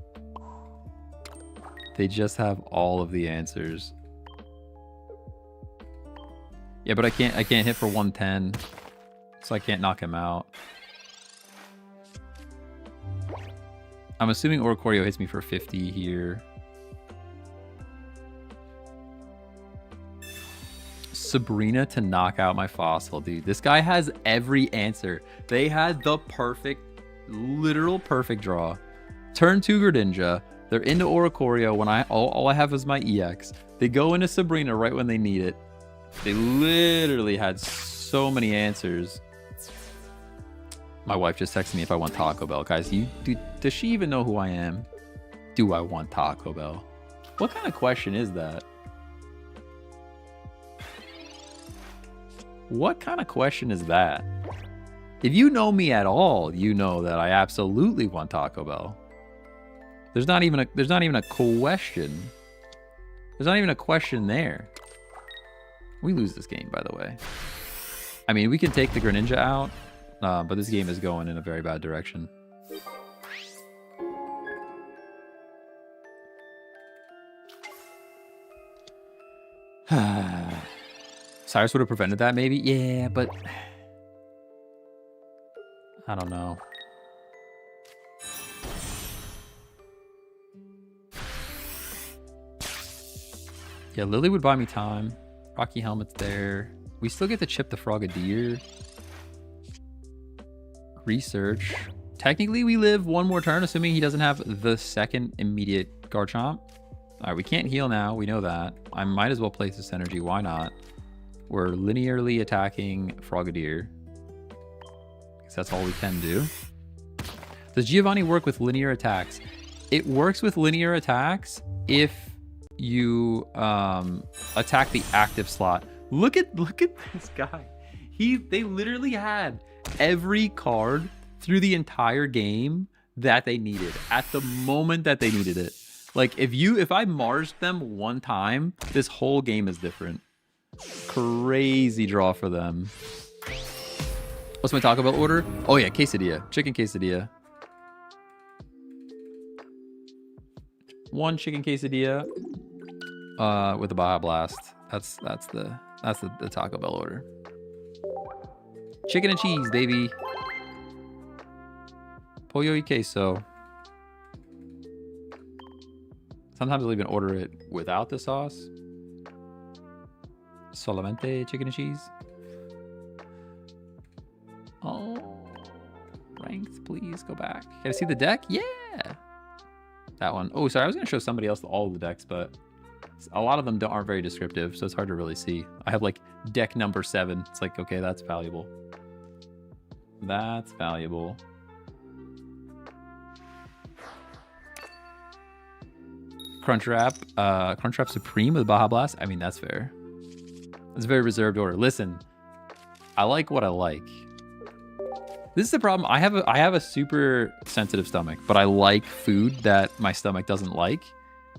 Speaker 1: They just have all of the answers. Yeah, but I can't hit for 110. So I can't knock him out. I'm assuming Oricorio hits me for 50 here. Sabrina to knock out my fossil, dude. This guy has every answer. They had the perfect, literal perfect draw. Turn 2 Greninja. They're into Oricorio when all I have is my EX. They go into Sabrina right when they need it. They literally had so many answers. My wife just texted me if I want Taco Bell. Guys, does she even know who I am? Do I want Taco Bell? What kind of question is that? What kind of question is that? If you know me at all, you know that I absolutely want Taco Bell. There's not even a question. There's not even a question there. We lose this game, by the way. I mean, we can take the Greninja out. But this game is going in a very bad direction. Cyrus would have prevented that, maybe? Yeah, but I don't know. Yeah, Lily would buy me time. Rocky Helmet's there. We still get to chip the Frogadier. Research. Technically, we live one more turn, assuming he doesn't have the second immediate Garchomp. All right, we can't heal now. We know that. I might as well place this energy. Why not? We're linearly attacking Frogadier. Because that's all we can do. Does Giovanni work with linear attacks? It works with linear attacks if you attack the active slot. Look at this guy. They literally had every card through the entire game that they needed at the moment that they needed it. Like if I Marsed them one time, this whole game is different. Crazy draw for them. What's my Taco Bell order? Oh yeah, quesadilla, chicken quesadilla. One chicken quesadilla with a Baja Blast. That's the Taco Bell order. Chicken and cheese, baby. Pollo y queso. Sometimes I'll even order it without the sauce. Solamente chicken and cheese. Oh, ranked, please go back. Can I see the deck? Yeah. That one. Oh, sorry. I was going to show somebody else all of the decks, but a lot of them aren't very descriptive, so it's hard to really see. I have like deck number 7. It's like, okay, that's valuable. That's valuable. Crunchwrap Supreme with Baja Blast. I mean, that's fair. It's a very reserved order. Listen, I like what I like. This is the problem. I have a super sensitive stomach, but I like food that my stomach doesn't like.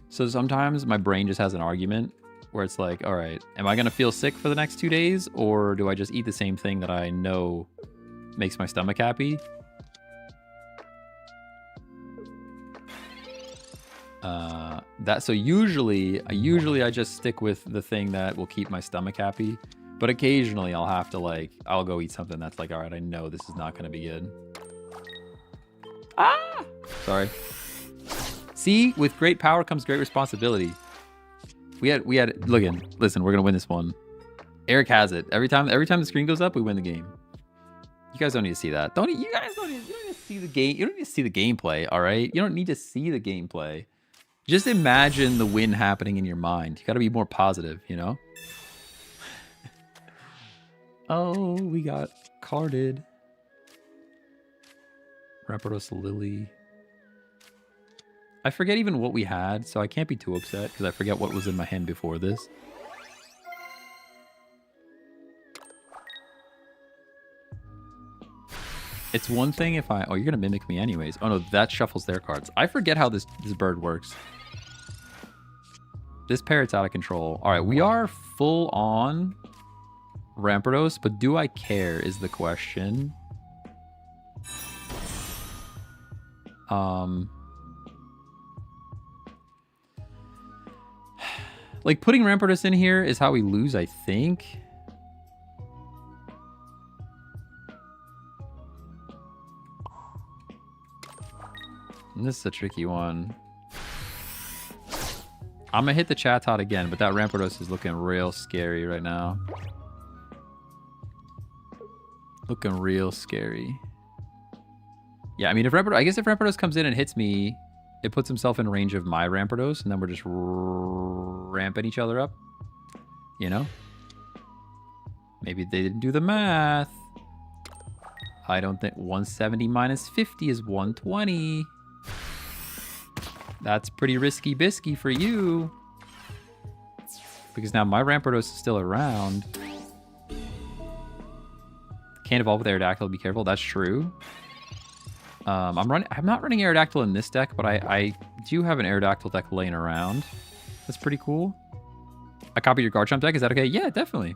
Speaker 1: So sometimes my brain just has an argument where it's like, all right, am I going to feel sick for the next 2 days, or do I just eat the same thing that I know makes my stomach happy? So usually I just stick with the thing that will keep my stomach happy, but occasionally I'll go eat something that's like, all right, I know this is not going to be good. Ah, sorry. See, with great power comes great responsibility. We had listen, we're gonna win this one. Eric has it. Every time the screen goes up, we win the game. You guys don't need to see that. You guys don't need to see the game. You don't need to see the gameplay, all right? You don't need to see the gameplay. Just imagine the win happening in your mind. You gotta be more positive, you know? Oh, we got carded. Rampardos Lily. I forget even what we had, so I can't be too upset because I forget what was in my hand before this. It's one thing if I... Oh, you're going to mimic me anyways. Oh, no, that shuffles their cards. I forget how this bird works. This parrot's out of control. All right, we are full on Rampardos, but do I care is the question. Like, putting Rampardos in here is how we lose, I think. And this is a tricky one. I'm going to hit the Chatot again, but that Rampardos is looking real scary right now. Looking real scary. Yeah, I mean, I guess if Rampardos comes in and hits me, it puts himself in range of my Rampardos, and then we're just ramping each other up. You know? Maybe they didn't do the math. I don't think 170 minus 50 is 120. That's pretty risky bisky for you. Because now my Rampardos is still around. Can't evolve with Aerodactyl, be careful. That's true. I'm not running Aerodactyl in this deck, but I do have an Aerodactyl deck laying around. That's pretty cool. I copied your Garchomp deck. Is that okay? Yeah, definitely.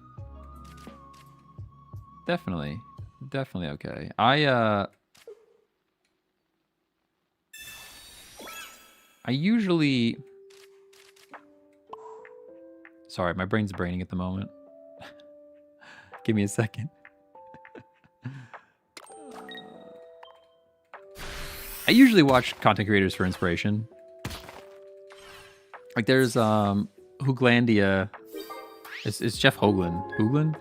Speaker 1: Definitely okay. I usually... Sorry, my brain's braining at the moment. Give me a second. I usually watch content creators for inspiration. Like there's Hooglandia. It's Jeff Hoogland.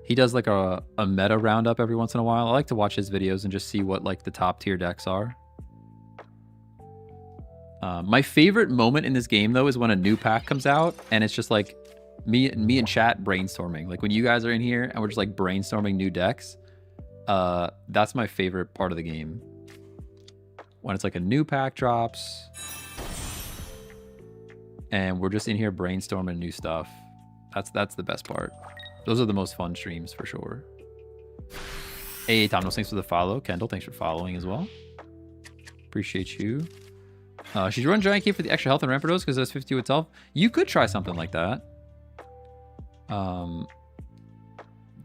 Speaker 1: He does like a meta roundup every once in a while. I like to watch his videos and just see what like the top tier decks are. My favorite moment in this game though is when a new pack comes out and it's just like me and chat brainstorming. Like when you guys are in here and we're just like brainstorming new decks. That's my favorite part of the game. When it's like a new pack drops and we're just in here brainstorming new stuff. That's the best part. Those are the most fun streams for sure. Hey, Tomnos, thanks for the follow. Kendall, thanks for following as well. Appreciate you. Should you run Giant Cave for the extra health and Rampardos because that's 52 itself? You could try something like that.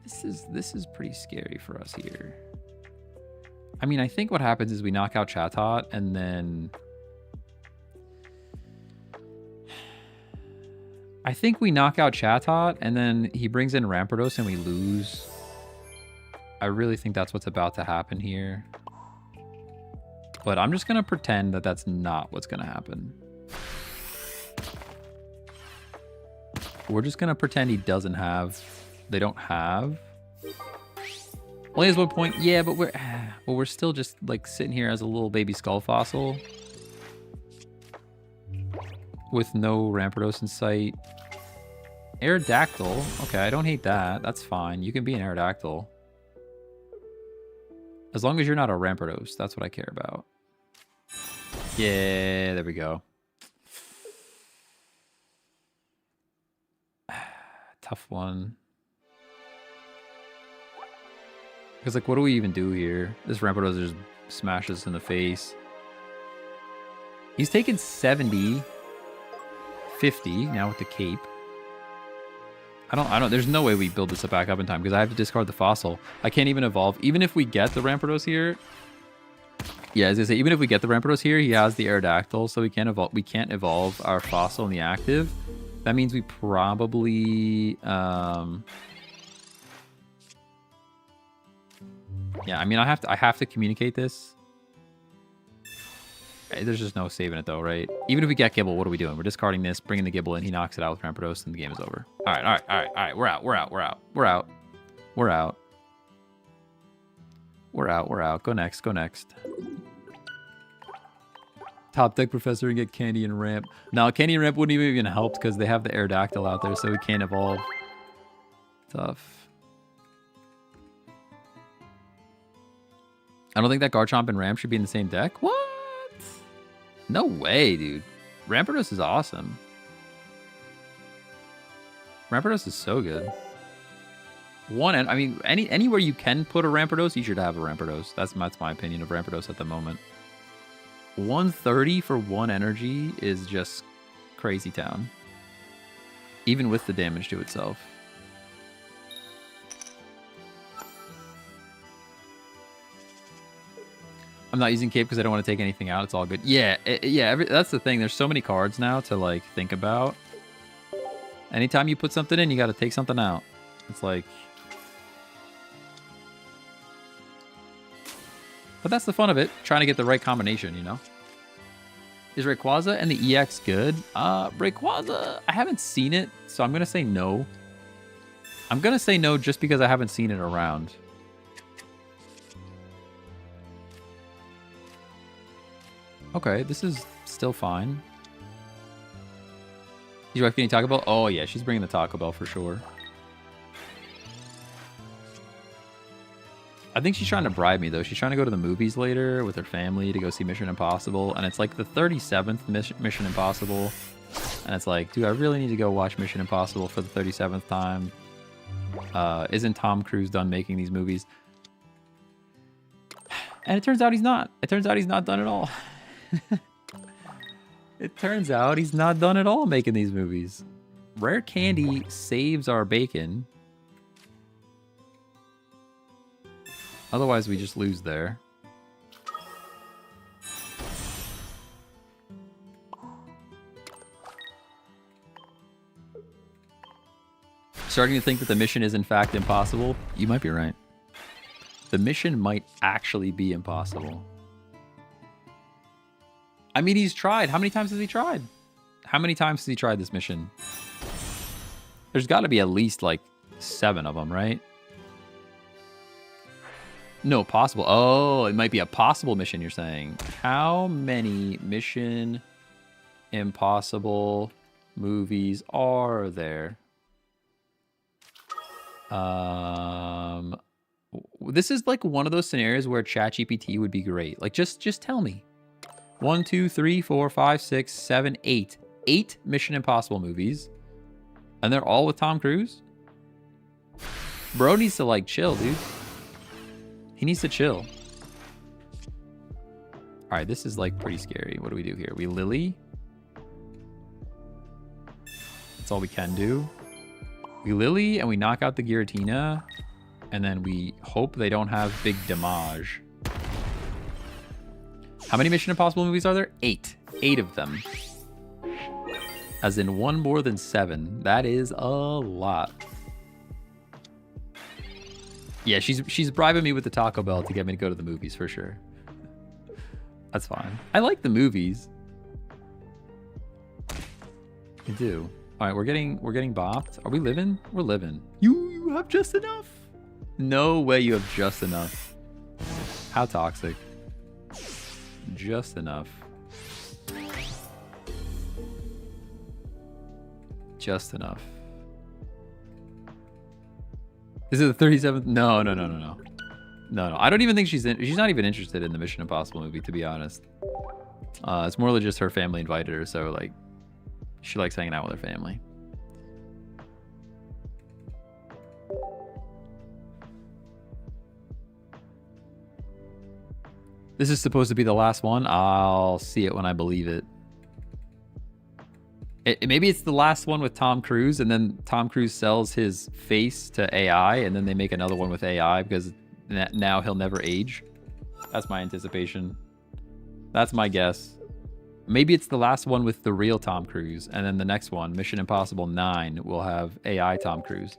Speaker 1: This is pretty scary for us here. I mean, I think what happens is we knock out Chatot and then... I think we knock out Chatot and then he brings in Rampardos and we lose. I really think that's what's about to happen here. But I'm just going to pretend that that's not what's going to happen. We're just gonna pretend he doesn't have. They don't have. Only has 1 point. Yeah, but we're still just like sitting here as a little baby skull fossil with no Rampardos in sight. Aerodactyl. Okay, I don't hate that. That's fine. You can be an Aerodactyl. As long as you're not a Rampardos. That's what I care about. Yeah, there we go. Tough one. Because, like, what do we even do here? This Rampardos just smashes us in the face. He's taken 70. 50 now with the cape. I don't, there's no way we build this back up in time because I have to discard the fossil. I can't even evolve. Even if we get the Rampardos here. Yeah, as I say, even if we get the Rampardos here, he has the Aerodactyl, so we can't evolve our fossil in the active. That means we probably, yeah, I mean, I have to communicate this. There's just no saving it though, right? Even if we get Gibble, what are we doing? We're discarding this, bringing the Gibble in. He knocks it out with Rampardos, and the game is over. All right. We're out. Go next. Top deck Professor and get Candy and Ramp. Now, Candy and Ramp wouldn't even help because they have the Aerodactyl out there, so we can't evolve. Tough. I don't think that Garchomp and Ramp should be in the same deck. What? No way, dude. Rampardos is awesome. Rampardos is so good. I mean, anywhere you can put a Rampardos, you should have a Rampardos. That's my opinion of Rampardos at the moment. 130 for 1 energy is just crazy town. Even with the damage to itself. I'm not using cape because I don't want to take anything out. It's all good. Yeah, that's the thing. There's so many cards now to like think about. Anytime you put something in, you got to take something out. It's like... But that's the fun of it. Trying to get the right combination, you know? Is Rayquaza and the EX good? Rayquaza, I haven't seen it, so I'm going to say no. I'm going to say no just because I haven't seen it around. Okay, this is still fine. Is your wife getting Taco Bell? Oh, yeah, she's bringing the Taco Bell for sure. I think she's trying to bribe me, though. She's trying to go to the movies later with her family to go see Mission Impossible. And it's like the 37th Mission Impossible. And it's like, dude, I really need to go watch Mission Impossible for the 37th time. Isn't Tom Cruise done making these movies? And it turns out he's not. It turns out he's not done at all. It turns out he's not done at all making these movies. Rare Candy saves our bacon. Otherwise, we just lose there. Starting to think that the mission is in fact impossible? You might be right. The mission might actually be impossible. I mean, he's tried. How many times has he tried? How many times has he tried this mission? There's got to be at least like 7 of them, right? No, possible. Oh, it might be a possible mission, you're saying. How many Mission Impossible movies are there? This is like one of those scenarios where ChatGPT would be great. Like, just tell me. 1, 2, 3, 4, 5, 6, 7, 8. 8 Mission Impossible movies. And they're all with Tom Cruise? Bro needs to, like, chill, dude. He needs to chill. Alright, this is, like, pretty scary. What do we do here? We Lily. That's all we can do. We Lily, and we knock out the Giratina. And then we hope they don't have big damage. How many Mission Impossible movies are there? 8. 8 of them. As in 1 more than 7. That is a lot. Yeah, she's bribing me with the Taco Bell to get me to go to the movies for sure. That's fine. I like the movies. I do. All right, we're getting bopped. Are we living? We're living. You have just enough. No way you have just enough. How toxic. Just enough. Just enough. Is it the 37th? No. No. I don't even think she's not even interested in the Mission Impossible movie, to be honest. It's more like just her family invited her, so like she likes hanging out with her family. This is supposed to be the last one. I'll see it when I believe it. Maybe it's the last one with Tom Cruise, and then Tom Cruise sells his face to AI, and then they make another one with AI because now he'll never age. That's my anticipation. That's my guess. Maybe it's the last one with the real Tom Cruise, and then the next one, Mission Impossible 9, will have AI Tom Cruise.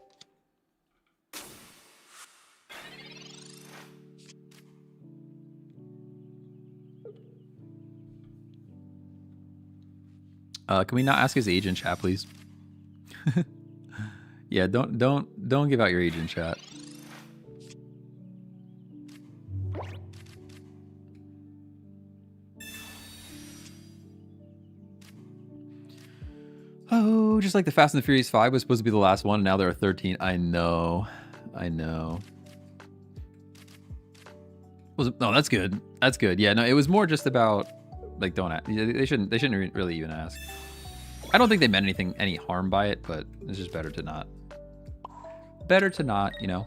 Speaker 1: Can we not ask his age in chat, please? Yeah, don't give out your age in chat. Oh, just like the Fast and the Furious 5 was supposed to be the last one, and now there are 13. I know. No, that's good. That's good. Yeah, no, it was more just about like don't ask. They shouldn't really even ask. I don't think they meant any harm by it, but it's just better to not. Better to not, you know.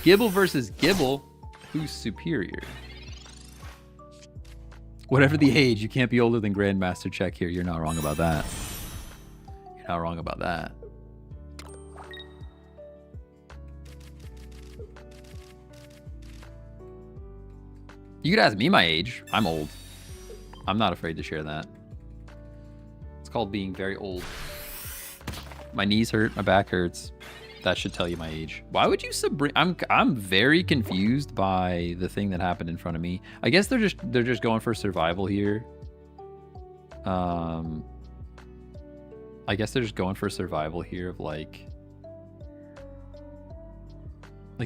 Speaker 1: Gibble versus Gibble, who's superior? Whatever the age, you can't be older than Grandmaster Check here. You're not wrong about that. You're not wrong about that. You could ask me my age. I'm old. I'm not afraid to share that. It's called being very old. My knees hurt. My back hurts. That should tell you my age. Why would you I'm very confused by the thing that happened in front of me. I guess they're just going for survival here. I guess they're just going for survival here of like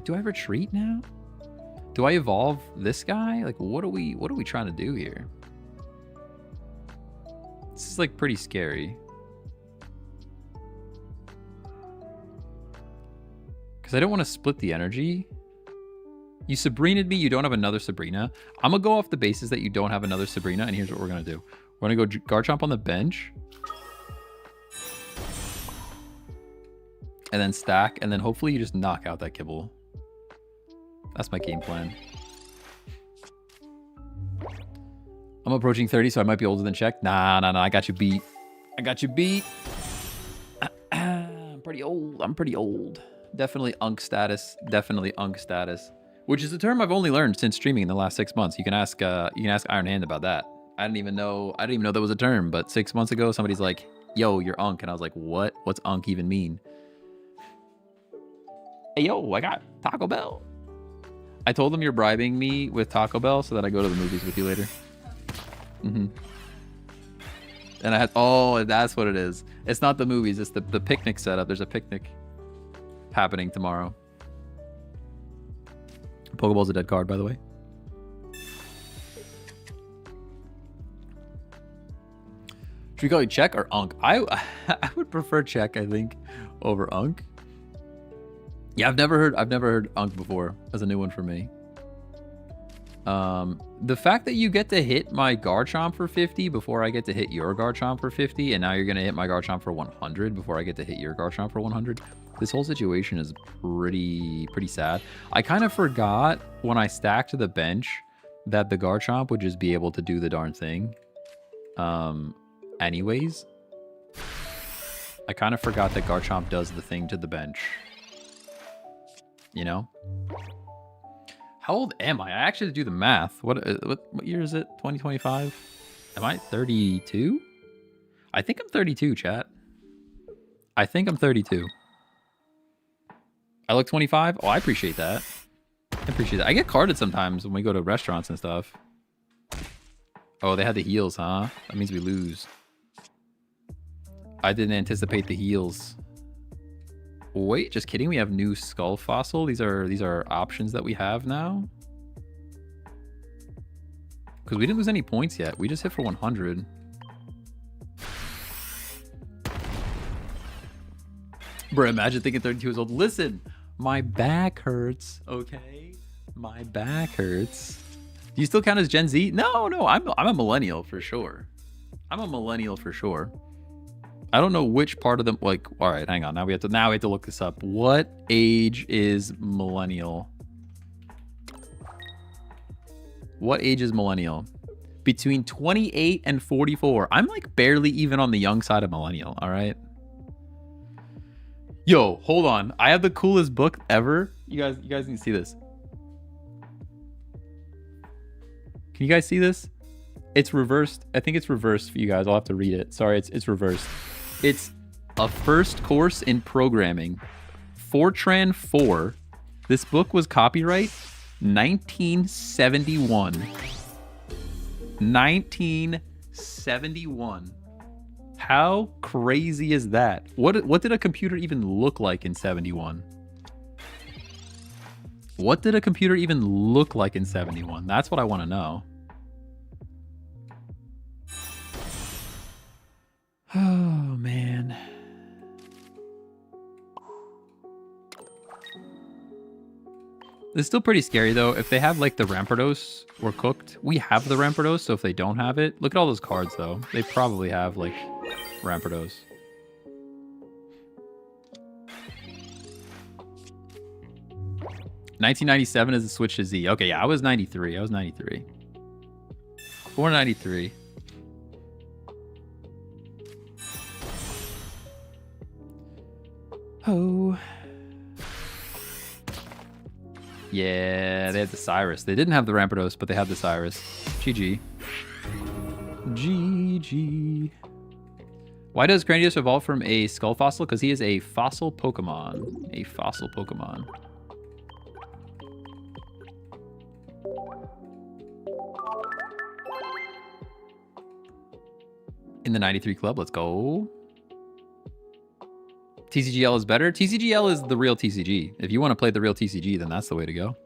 Speaker 1: do I retreat now? Do I evolve this guy? Like what are we trying to do here? This is like pretty scary. Because I don't want to split the energy. You Sabrina'd me, you don't have another Sabrina. I'm going to go off the basis that you don't have another Sabrina, and here's what we're going to do. We're going to go Garchomp on the bench. And then stack, and then hopefully you just knock out that Kibble. That's my game plan. I'm approaching 30, so I might be older than Check. Nah, I got you beat. I'm pretty old. Definitely unk status. Which is a term I've only learned since streaming in the last 6 months. You can ask Iron Hand about that. I didn't even know that was a term, but 6 months ago somebody's like, yo, you're unk, and I was like, what? What's unk even mean? Hey yo, I got Taco Bell. I told them you're bribing me with Taco Bell so that I go to the movies with you later. Mm-hmm. And I had, oh, that's what it is. It's not the movies, it's the picnic setup. There's a picnic happening tomorrow. Pokeball's a dead card, by the way. Should we call you Check or Unk? I would prefer Check, I think, over Unk. Yeah, I've never heard Unk before. That's a new one for me. The fact that you get to hit my Garchomp for 50 before I get to hit your Garchomp for 50, and now you're gonna hit my Garchomp for 100 before I get to hit your Garchomp for 100. This whole situation is pretty sad. I kind of forgot when I stacked the bench that the Garchomp would just be able to do the darn thing. Anyways, I kind of forgot that Garchomp does the thing to the bench. You know? How old am I? I actually do the math. What year is it? 2025? Am I 32? I think I'm 32, chat. I think I'm 32. I look 25? Oh, I appreciate that. I get carded sometimes when we go to restaurants and stuff. Oh, they had the heals, huh? That means we lose. I didn't anticipate the heals. Wait, just kidding. We have new skull fossil. These are options that we have now. Because we didn't lose any points yet. We just hit for 100. Bro, imagine thinking 32 years old. Listen, my back hurts, okay? My back hurts. Do you still count as Gen Z? No, I'm a millennial for sure. I'm a millennial for sure. I don't know which part of them, like, all right, hang on. Now we have to look this up. What age is millennial? What age is millennial? Between 28 and 44. I'm like barely even on the young side of millennial, all right? Yo, hold on. I have the coolest book ever. You guys need to see this. Can you guys see this? It's reversed. I think it's reversed for you guys. I'll have to read it. Sorry, it's reversed. It's a first course in programming. Fortran 4. This book was copyright 1971. 1971. How crazy is that? What did a computer even look like in 71? What did a computer even look like in 71? That's what I want to know. Oh, man. It's still pretty scary, though. If they have, like, the Rampardos or cooked, we have the Rampardos, so if they don't have it... Look at all those cards, though. They probably have, like, Rampardos. $1997 is the switch to Z. Okay, yeah, I was 93. I was 93. 493. Oh. Yeah, they had the Cyrus. They didn't have the Rampardos, but they had the Cyrus. GG. GG. Why does Grandios evolve from a skull fossil? Because he is a fossil Pokemon. A fossil Pokemon. In the 93 club, let's go. TCGL is better. TCGL is the real TCG. If you want to play the real TCG, then that's the way to go.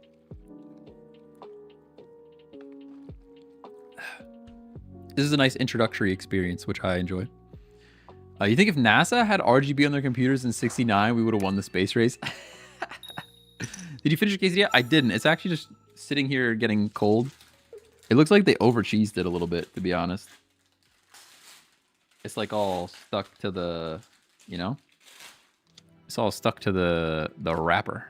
Speaker 1: This is a nice introductory experience, which I enjoy. You think if NASA had RGB on their computers in '69, we would have won the space race? Did you finish your quesadilla? I didn't. It's actually just sitting here getting cold. It looks like they over cheesed it a little bit, to be honest. It's like all stuck to the, you know? It's all stuck to the wrapper.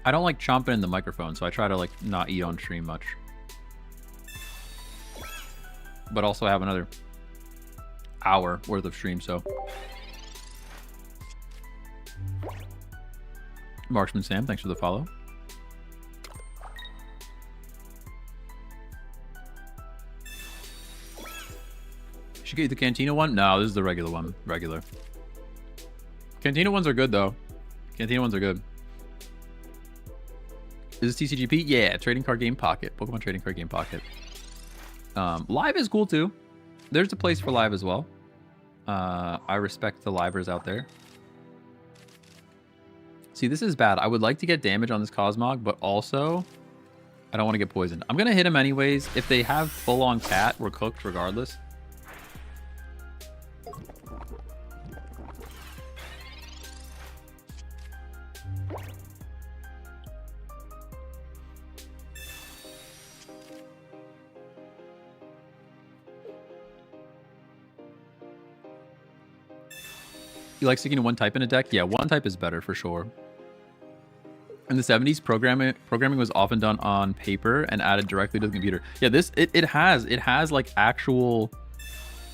Speaker 1: I don't like chomping in the microphone, so I try to like not eat on stream much. But also I have another hour worth of stream, so. Marksman Sam, thanks for the follow. Should get you the Cantina one? No, this is the regular one. Regular. Cantina ones are good, though. Cantina ones are good. Is this TCGP? Yeah, Trading Card Game Pocket. Pokemon Trading Card Game Pocket. Live is cool, too. There's a place for live as well. I respect the livers out there. See, this is bad. I would like to get damage on this Cosmog, but also I don't want to get poisoned. I'm going to hit him anyways. If they have full-on cat, we're cooked regardless. You like sticking to one type in a deck? Yeah, one type is better for sure. In the 70s, programming was often done on paper and added directly to the computer. Yeah, this it has like actual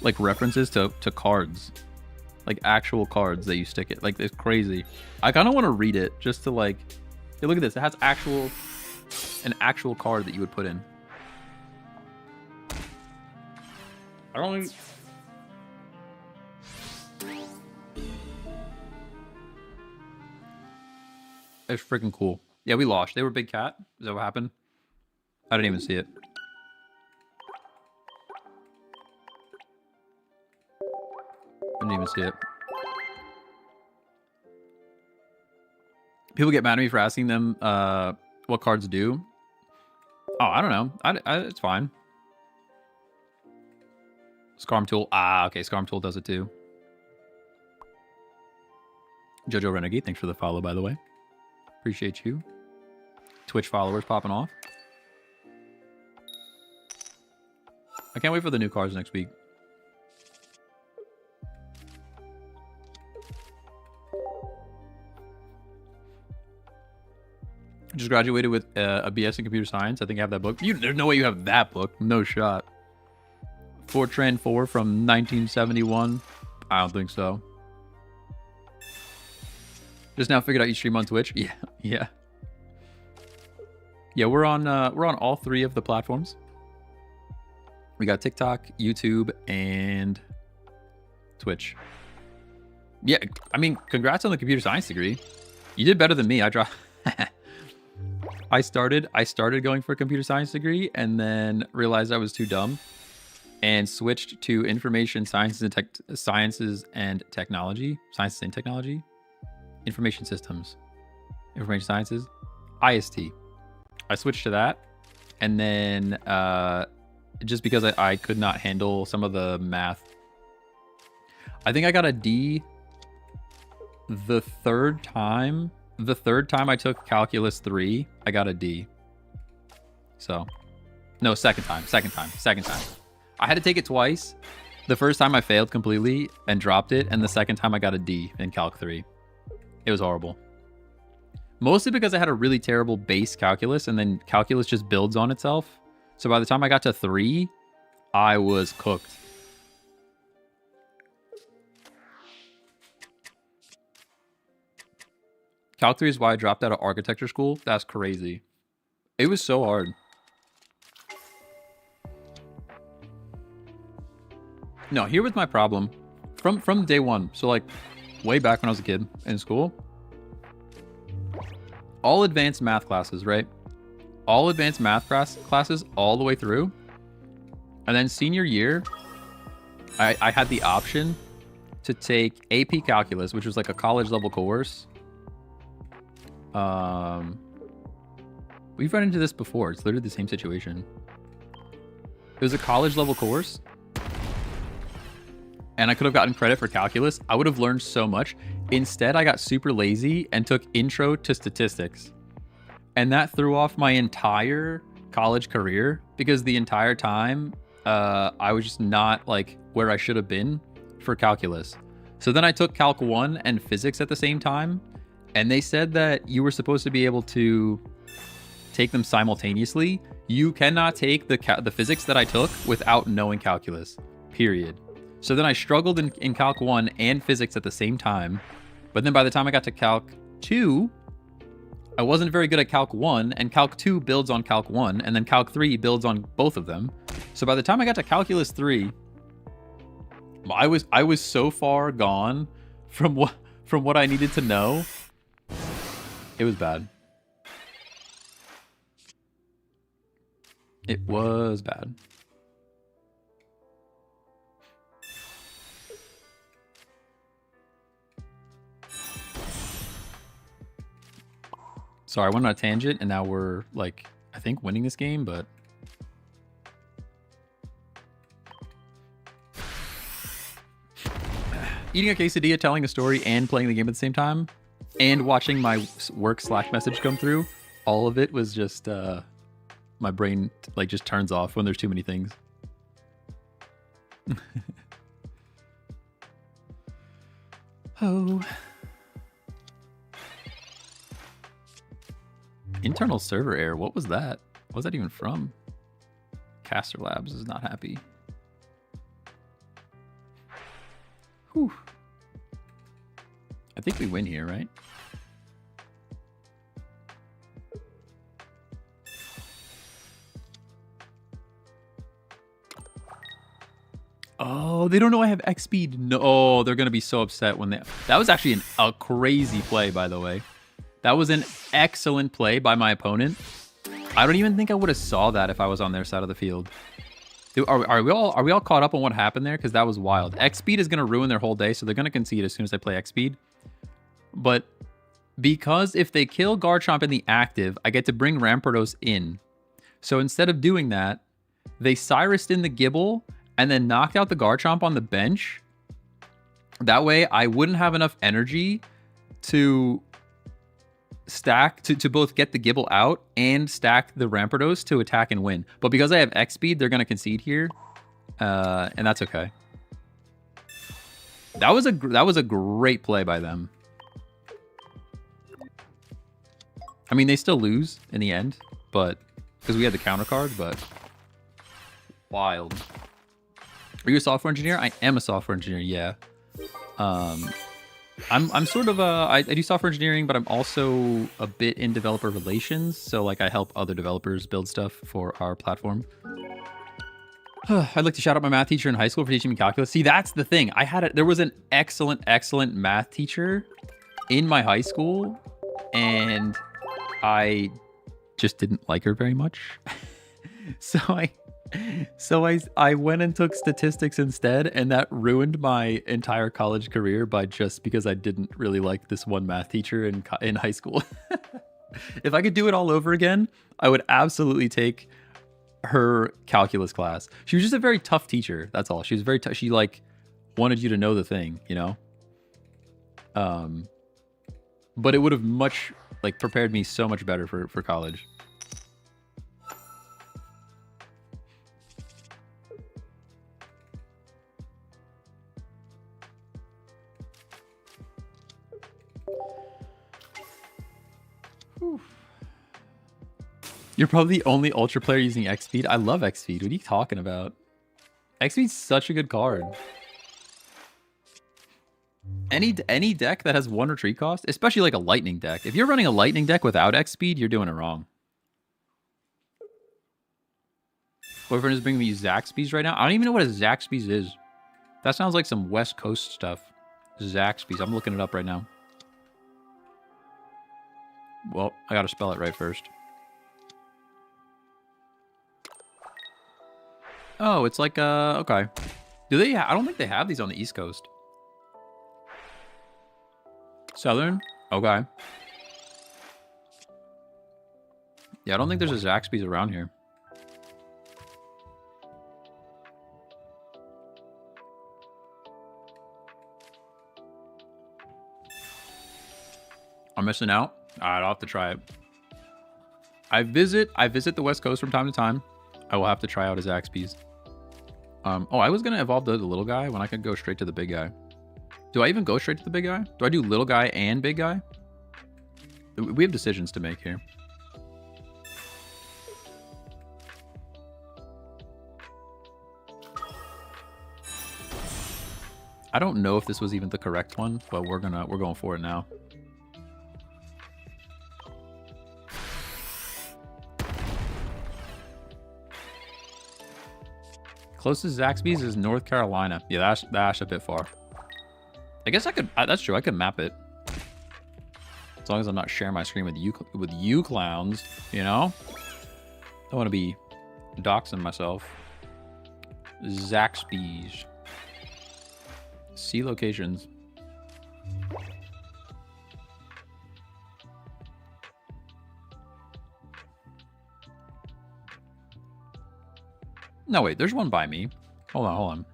Speaker 1: like references to cards. Like actual cards that you stick it. Like it's crazy. I kind of want to read it just to like, hey, look at this. It has an actual card that you would put in. I don't think... It's freaking cool. Yeah, we lost. They were big cat. Is that what happened? I didn't even see it. I didn't even see it. People get mad at me for asking them what cards do. Oh, I don't know. It's fine. Scarm Tool. Ah, okay. Scarm Tool does it too. Jojo Renegade, thanks for the follow, by the way. Appreciate you. Twitch followers popping off. I can't wait for the new cards next week. Just graduated with a BS in computer science. I think I have that book. There's no way you have that book. No shot. Fortran 4 from 1971. I don't think so. Just now figured out you stream on Twitch. Yeah. We're on all 3 of the platforms. We got TikTok, YouTube, and Twitch. Yeah, I mean, congrats on the computer science degree. You did better than me. I started going for a computer science degree and then realized I was too dumb and switched to information sciences and technology. Information systems. Information sciences. IST. I switched to that. And then just because I could not handle some of the math. I think I got a D the third time. The third time I took Calculus 3, I got a D. So, no, second time. I had to take it twice. The first time I failed completely and dropped it, and the second time I got a D in Calc 3. It was horrible. Mostly because I had a really terrible base calculus, and then calculus just builds on itself. So by the time I got to 3, I was cooked. Calc 3 is why I dropped out of architecture school. That's crazy. It was so hard. No, here was my problem. From day one. So like way back when I was a kid in school. All advanced math classes, right? All advanced math classes all the way through. And then senior year, I had the option to take AP Calculus, which was like a college level course. We've run into this before. It's literally the same situation. It was a college level course. And I could have gotten credit for calculus. I would have learned so much. Instead, I got super lazy and took intro to statistics. And that threw off my entire college career because the entire time I was just not like where I should have been for calculus. So then I took Calc 1 and physics at the same time. And they said that you were supposed to be able to take them simultaneously. You cannot take the physics that I took without knowing calculus, period. So then I struggled in Calc 1 and physics at the same time. But then by the time I got to Calc 2, I wasn't very good at Calc 1, and Calc 2 builds on Calc 1, and then Calc 3 builds on both of them. So by the time I got to Calculus 3, I was so far gone from what I needed to know. It was bad. It was bad. Sorry, I went on a tangent, and now we're, like, I think winning this game, but... Eating a quesadilla, telling a story, and playing the game at the same time, and watching my work Slack message come through, all of it was just, my brain, like, just turns off when there's too many things. Oh... Internal server error. What was that? What was that even from? Caster Labs is not happy. Whew. I think we win here, right? Oh, they don't know I have X speed. No, they're going to be so upset when they... That was actually a crazy play, by the way. That was an excellent play by my opponent. I don't even think I would have saw that if I was on their side of the field. Dude, are we all caught up on what happened there? Because that was wild. X speed is gonna ruin their whole day, so they're gonna concede as soon as they play X speed. But because if they kill Garchomp in the active, I get to bring Rampardos in. So instead of doing that, they Cyrused in the Gibble and then knocked out the Garchomp on the bench. That way, I wouldn't have enough energy to stack to both get the Gibble out and stack the Rampardos to attack and win. But because I have X speed, they're gonna concede here, and that's okay. That was a great play by them. I mean, they still lose in the end, but because we had the counter card, but wild. Are you a software engineer? I am a software engineer. Yeah. I'm sort of I do software engineering, but I'm also a bit in developer relations. So like I help other developers build stuff for our platform. I'd like to shout out my math teacher in high school for teaching me calculus. See, that's the thing. There was an excellent math teacher in my high school, and I just didn't like her very much. So I went and took statistics instead, and that ruined my entire college career just because I didn't really like this one math teacher in high school. If I could do it all over again, I would absolutely take her calculus class. She was just a very tough teacher. That's all. She was very tough. She like wanted you to know the thing, you know? But it would have prepared me so much better for college. You're probably the only Ultra player using X-Speed. I love X-Speed. What are you talking about? X-Speed's such a good card. Any deck that has 1 retreat cost, especially like a Lightning deck. If you're running a Lightning deck without X-Speed, you're doing it wrong. Boyfriend is bringing me Zaxby's right now. I don't even know what a Zaxby's is. That sounds like some West Coast stuff. Zaxby's. I'm looking it up right now. Well, I gotta spell it right first. Oh, it's like, okay. Do they? I don't think they have these on the East Coast. Southern? Okay. Yeah, I don't think there's a Zaxby's around here. I'm missing out? Alright, I'll have to try it. I visit the West Coast from time to time. I will have to try out a Zaxby's. Oh, I was gonna evolve the little guy when I could go straight to the big guy. Do I even go straight to the big guy? Do I do little guy and big guy? We have decisions to make here. I don't know if this was even the correct one, but we're going for it now. Closest Zaxby's is North Carolina. Yeah, that's a bit far. I guess I could. That's true. I could map it. As long as I'm not sharing my screen with you clowns, you know. Don't want to be doxing myself. Zaxby's. See locations. No, wait, there's one by me. Hold on.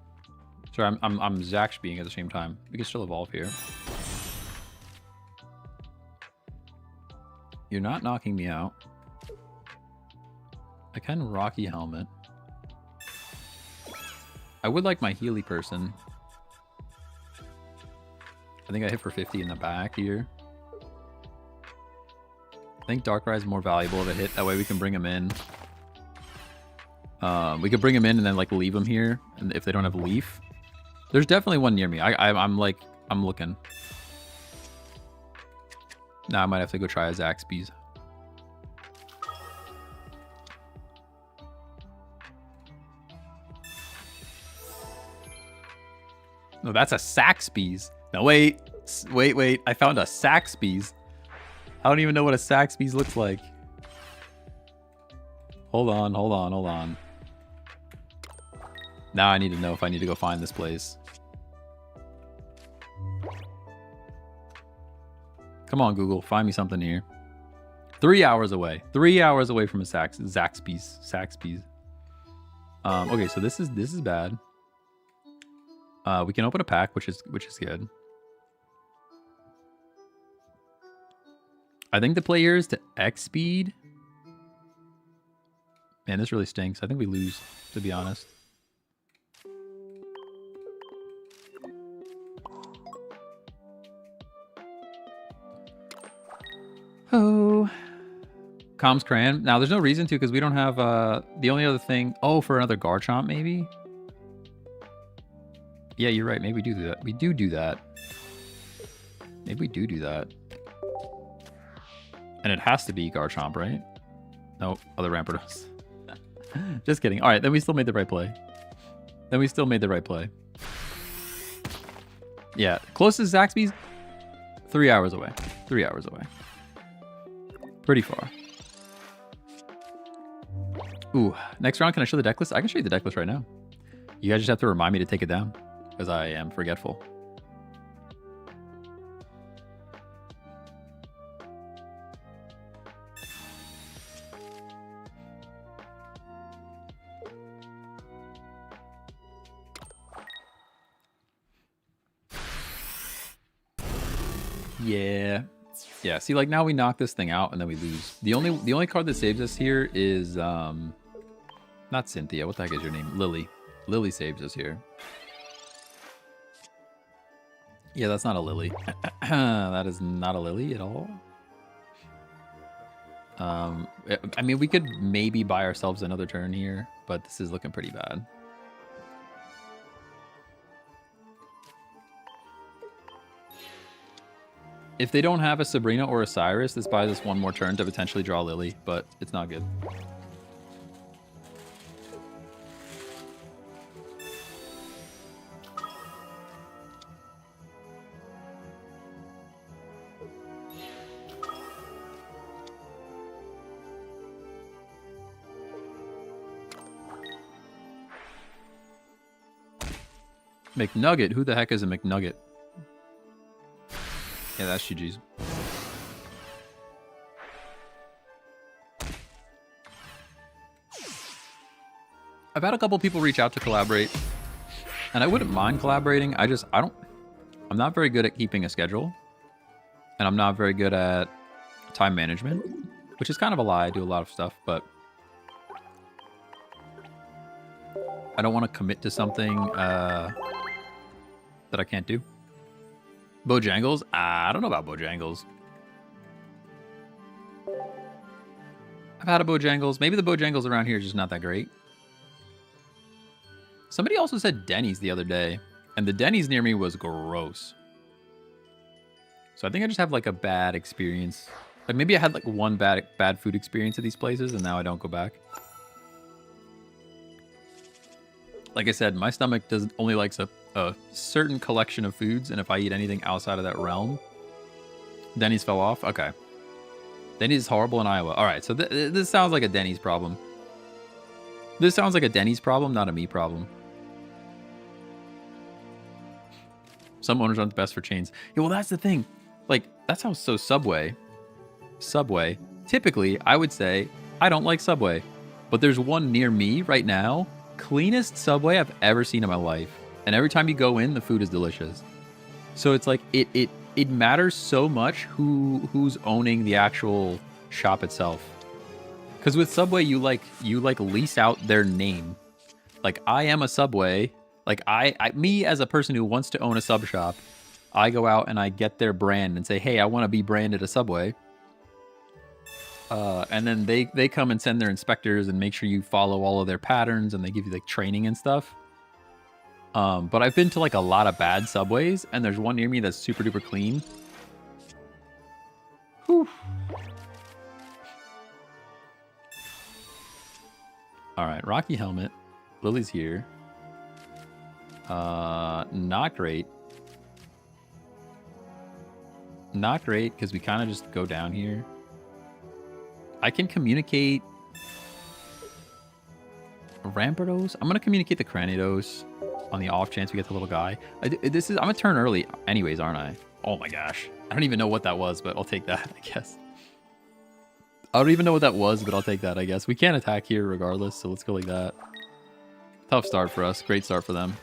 Speaker 1: Sorry, I'm Zaxbying at the same time. We can still evolve here. You're not knocking me out. I can Rocky Helmet. I would like my Healy person. I think I hit for 50 in the back here. I think Darkrai is more valuable of a hit. That way we can bring him in. We could bring him in and then like leave him here, and if they don't have Leaf. There's definitely one near me. I'm looking. Now I might have to go try a Zaxby's. No, that's a Saxby's. No, wait. I found a Saxby's. I don't even know what a Saxby's looks like. Hold on, hold on, hold on. Now I need to know if I need to go find this place. Come on, Google. Find me something here. 3 hours away. 3 hours away from a Zaxby's. Saxby's. Okay, so this is bad. We can open a pack, which is good. I think the play here is to X speed. Man, this really stinks. I think we lose, to be honest. Oh. Comms Cran. Now, there's no reason to because we don't have the only other thing. Oh, for another Garchomp, maybe? Yeah, you're right. Maybe we do that. We do that. Maybe we do that. And it has to be Garchomp, right? No, other Rampardos. Just kidding. All right, then we still made the right play. Yeah, closest Zaxby's, 3 hours away. 3 hours away. Pretty far. Ooh, next round, can I show the deck list? I can show you the deck list right now. You guys just have to remind me to take it down, because I am forgetful. Yeah, see, like, now we knock this thing out and then we lose. The only card that saves us here is not Cynthia. What the heck is your name? Lily. Lily saves us here. Yeah, that's not a Lily. That is not a Lily at all. I mean, we could maybe buy ourselves another turn here, but this is looking pretty bad. If they don't have a Sabrina or a Cyrus, this buys us one more turn to potentially draw Lily, but it's not good. McNugget? Who the heck is a McNugget? Yeah, that's GG's. I've had a couple people reach out to collaborate, and I wouldn't mind collaborating. I'm not very good at keeping a schedule, and I'm not very good at time management, which is kind of a lie. I do a lot of stuff, but I don't want to commit to something that I can't do. Bojangles? I don't know about Bojangles. I've had a Bojangles. Maybe the Bojangles around here is just not that great. Somebody also said Denny's the other day, and the Denny's near me was gross. So I think I just have like a bad experience. Like maybe I had like one bad food experience at these places, and now I don't go back. Like I said, my stomach only likes a certain collection of foods, and if I eat anything outside of that realm, Denny's fell off. Okay. Denny's is horrible in Iowa. All right, so this sounds like a Denny's problem. This sounds like a Denny's problem, not a me problem. Some owners aren't the best for chains. Yeah, well, that's the thing. Like, that sounds so Subway. Subway. Typically, I would say, I don't like Subway. But there's one near me right now. Cleanest Subway I've ever seen in my life. And every time you go in, the food is delicious. So it's like, it matters so much who's owning the actual shop itself. Because with Subway, you lease out their name. Like, I am a Subway. Like, me as a person who wants to own a sub shop, I go out and I get their brand and say, hey, I want to be branded a Subway. And then they come and send their inspectors and make sure you follow all of their patterns, and they give you like training and stuff. But I've been to like a lot of bad Subways, and there's one near me that's super duper clean. Whew. All right, Rocky Helmet. Lily's here. Not great. Not great, because we kind of just go down here. I can communicate Rampardos. I'm gonna communicate the Cranidos on the off chance we get the little guy. I'm gonna turn early anyways, aren't I? Oh my gosh. I don't even know what that was, but I'll take that, I guess. I don't even know what that was, but I'll take that, I guess. We can't attack here regardless, so let's go like that. Tough start for us. Great start for them.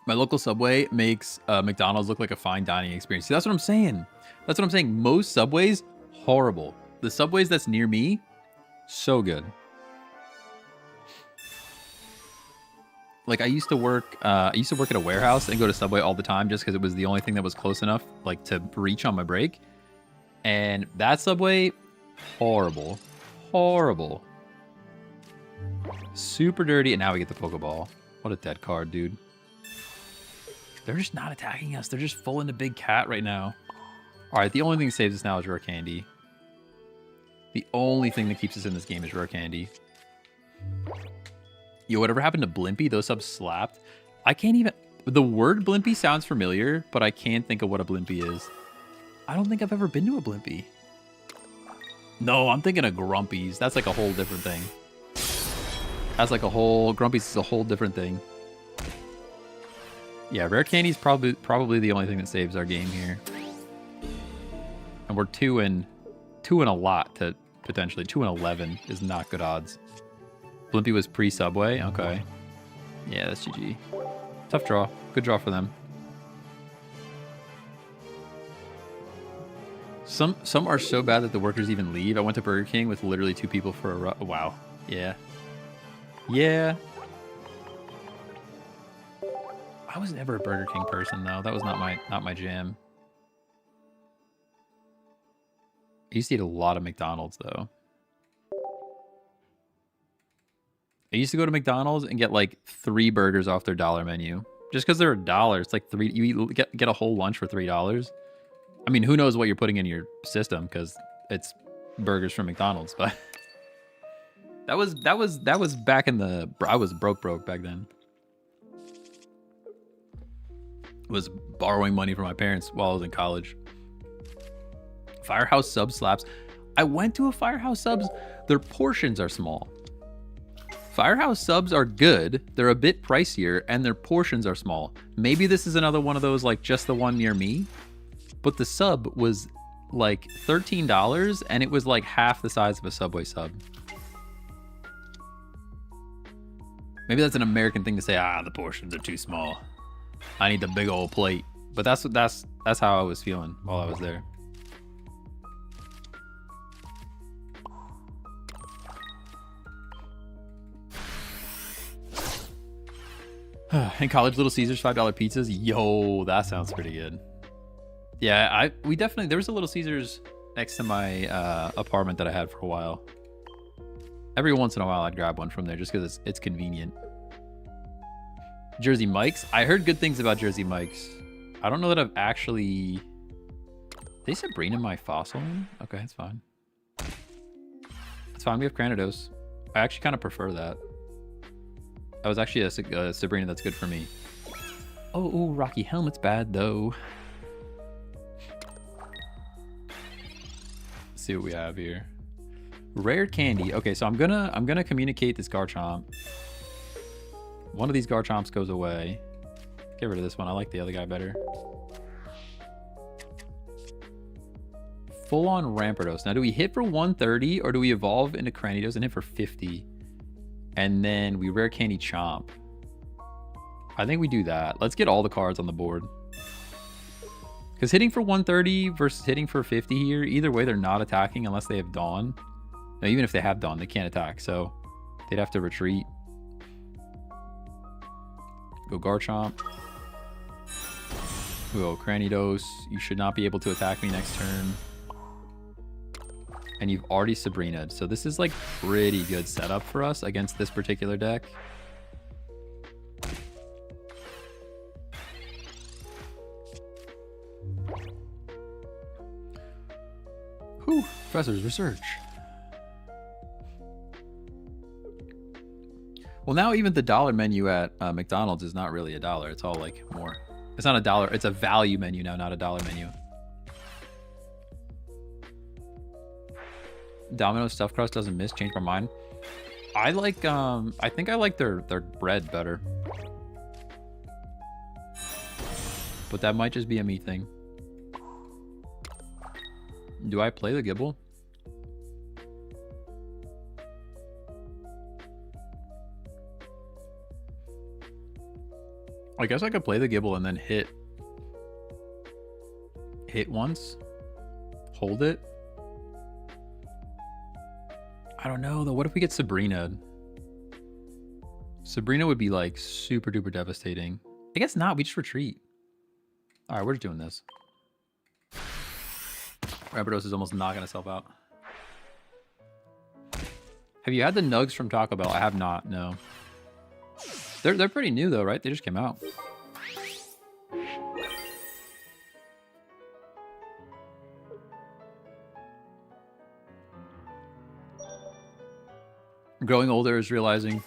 Speaker 1: My local Subway makes McDonald's look like a fine dining experience. See, that's what I'm saying. That's what I'm saying. Most Subways, horrible. The Subways that's near me, so good. Like I used to work at a warehouse and go to Subway all the time just because it was the only thing that was close enough like to reach on my break. And that Subway, horrible. Horrible. Super dirty, and now we get the Pokeball. What a dead card, dude. They're just not attacking us. They're just full into Big Cat right now. Alright, the only thing that saves us now is Rare Candy. The only thing that keeps us in this game is Rare Candy. Yo, whatever happened to Blimpy? Those subs slapped. I can't even... The word Blimpy sounds familiar, but I can't think of what a Blimpy is. I don't think I've ever been to a Blimpy. No, I'm thinking of Grumpies. That's like a whole different thing. That's like a whole... Grumpies is a whole different thing. Yeah, Rare Candy's probably the only thing that saves our game here. And we're 2 and a lot to potentially 2 and 11 is not good odds. Blimpy was pre-Subway. Okay. Yeah, that's GG. Tough draw. Good draw for them. Some are so bad that the workers even leave. I went to Burger King with literally 2 people for a wow. Yeah. Yeah. I was never a Burger King person though. That was not my jam. I used to eat a lot of McDonald's though. I used to go to McDonald's and get like 3 burgers off their dollar menu. Just because they're $1. It's like you get a whole lunch for $3. I mean, who knows what you're putting in your system because it's burgers from McDonald's, but that was back in the... I was broke back then. Was borrowing money from my parents while I was in college. Firehouse Subs slaps. I went to a Firehouse Subs. Their portions are small. Firehouse Subs are good. They're a bit pricier and their portions are small. Maybe this is another one of those like just the one near me. But the sub was like $13 and it was like half the size of a Subway sub. Maybe that's an American thing to say, the portions are too small. I need the big old plate. But that's how I was feeling while I was there. In college, Little Caesars, $5 pizzas. Yo, that sounds pretty good. Yeah, we definitely... There was a Little Caesars next to my apartment that I had for a while. Every once in a while, I'd grab one from there just because it's convenient. Jersey Mike's. I heard good things about Jersey Mike's. I don't know that I've actually... They Sabrina my fossil in? Okay, that's fine. That's fine. We have Cranidos. I actually kind of prefer that. That was actually a Sabrina that's good for me. Oh, Rocky Helmet's bad though. Let's see what we have here. Rare Candy. Okay, so I'm gonna communicate this Garchomp. One of these Garchomps goes away. Get rid of this one. I like the other guy better. Full on Rampardos. Now, do we hit for 130 or do we evolve into Cranidos and hit for 50? And then we Rare Candy Chomp. I think we do that. Let's get all the cards on the board. Because hitting for 130 versus hitting for 50 here, either way, they're not attacking unless they have Dawn. Now, even if they have Dawn, they can't attack. So they'd have to retreat. Go Garchomp. Go Cranidos. You should not be able to attack me next turn. And you've already Sabrina'd. So this is like pretty good setup for us against this particular deck. Whew, Professor's Research. Well, now even the dollar menu at McDonald's is not really $1. It's all like more. It's not $1. It's a value menu now, not a dollar menu. Domino's stuffed crust doesn't miss. Change my mind. I like. I think I like their bread better. But that might just be a me thing. Do I play the Gibble? I guess I could play the Gibble and then hit once. Hold it. I don't know though. What if we get Sabrina? Sabrina would be like super duper devastating. I guess not. We just retreat. All right, we're just doing this. Rapidos is almost knocking itself out. Have you had the nugs from Taco Bell? I have not. No. They're pretty new though, right? They just came out. Growing older is realizing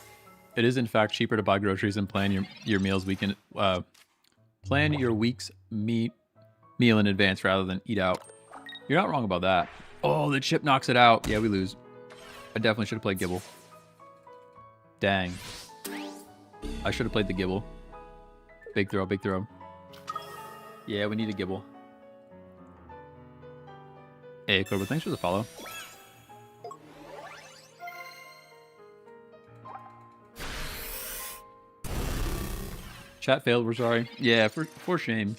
Speaker 1: it is in fact cheaper to buy groceries and plan your meals weekend. Plan your week's meal in advance rather than eat out. You're not wrong about that. Oh, the chip knocks it out. Yeah, we lose. I definitely should have played Gibble. Dang. I should have played the Gibble. Big throw, big throw. Yeah, we need a Gibble. Hey, Cobra, thanks for the follow. Chat failed, we're sorry. Yeah, for shame.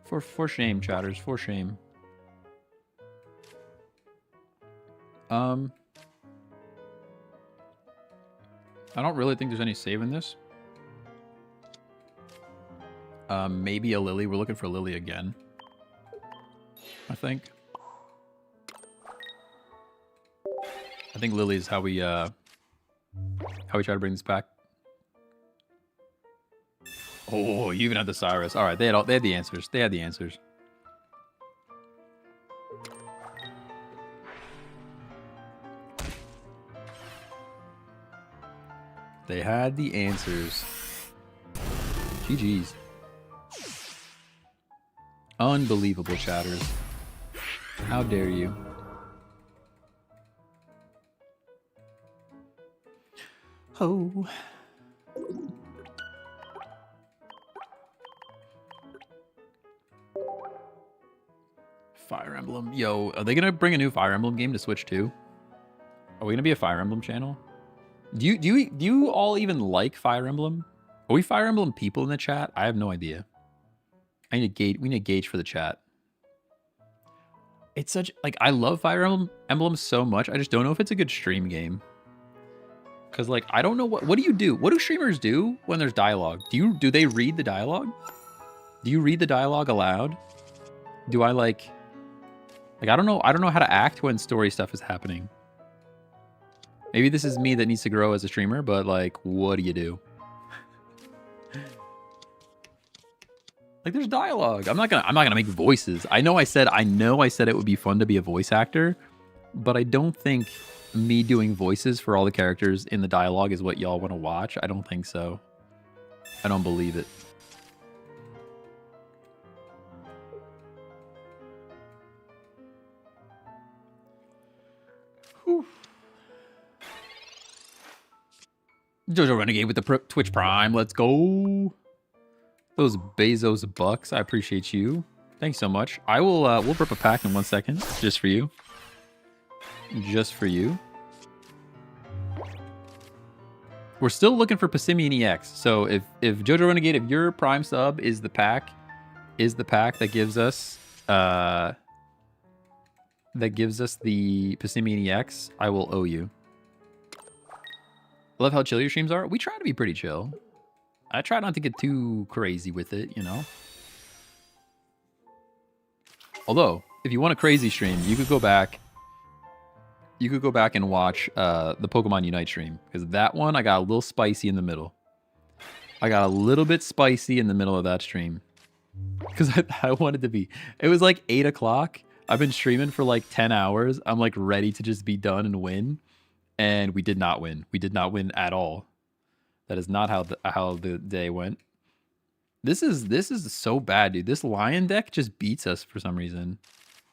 Speaker 1: For shame, chatters, for shame. I don't really think there's any save in this. Maybe a Lily. We're looking for Lily again. I think Lily is how we try to bring this back. Oh, you even had the Cyrus. All right, they had the answers. They had the answers. They had the answers. GG's. Unbelievable, chatters. How dare you? Oh. Fire Emblem. Yo, are they gonna bring a new Fire Emblem game to Switch too? Are we gonna be a Fire Emblem channel? Do you all even like Fire Emblem? Are we Fire Emblem people in the chat? I have no idea. We need to gauge for the chat. It's such like I love Fire Emblem so much. I just don't know if it's a good stream game. Cause like I don't know what do you do? What do streamers do when there's dialogue? Do they read the dialogue? Do you read the dialogue aloud? Do I like I don't know how to act when story stuff is happening. Maybe this is me that needs to grow as a streamer, but like, what do you do? Like, there's dialogue. I'm not gonna make voices. I know I said it would be fun to be a voice actor, but I don't think me doing voices for all the characters in the dialogue is what y'all want to watch. I don't think so. I don't believe it. Whew. Jojo Renegade with the Twitch Prime. Let's go. Those Bezos bucks. I appreciate you. Thanks so much. I will, we'll rip a pack in 1 second. Just for you. Just for you. We're still looking for Passimian EX. So if Jojo Renegade, if your Prime sub is the pack that gives us, the Passimian EX, I will owe you. I love how chill your streams are. We try to be pretty chill. I try not to get too crazy with it, you know? Although, if you want a crazy stream, you could go back. You could go back and watch the Pokemon Unite stream. Because that one, I got a little spicy in the middle. I got a little bit spicy in the middle of that stream. Because I wanted to be... It was like 8 o'clock. I've been streaming for like 10 hours. I'm like ready to just be done and win. And we did not win. We did not win at all. That is not how the day went. This is so bad, dude. This lion deck just beats us for some reason.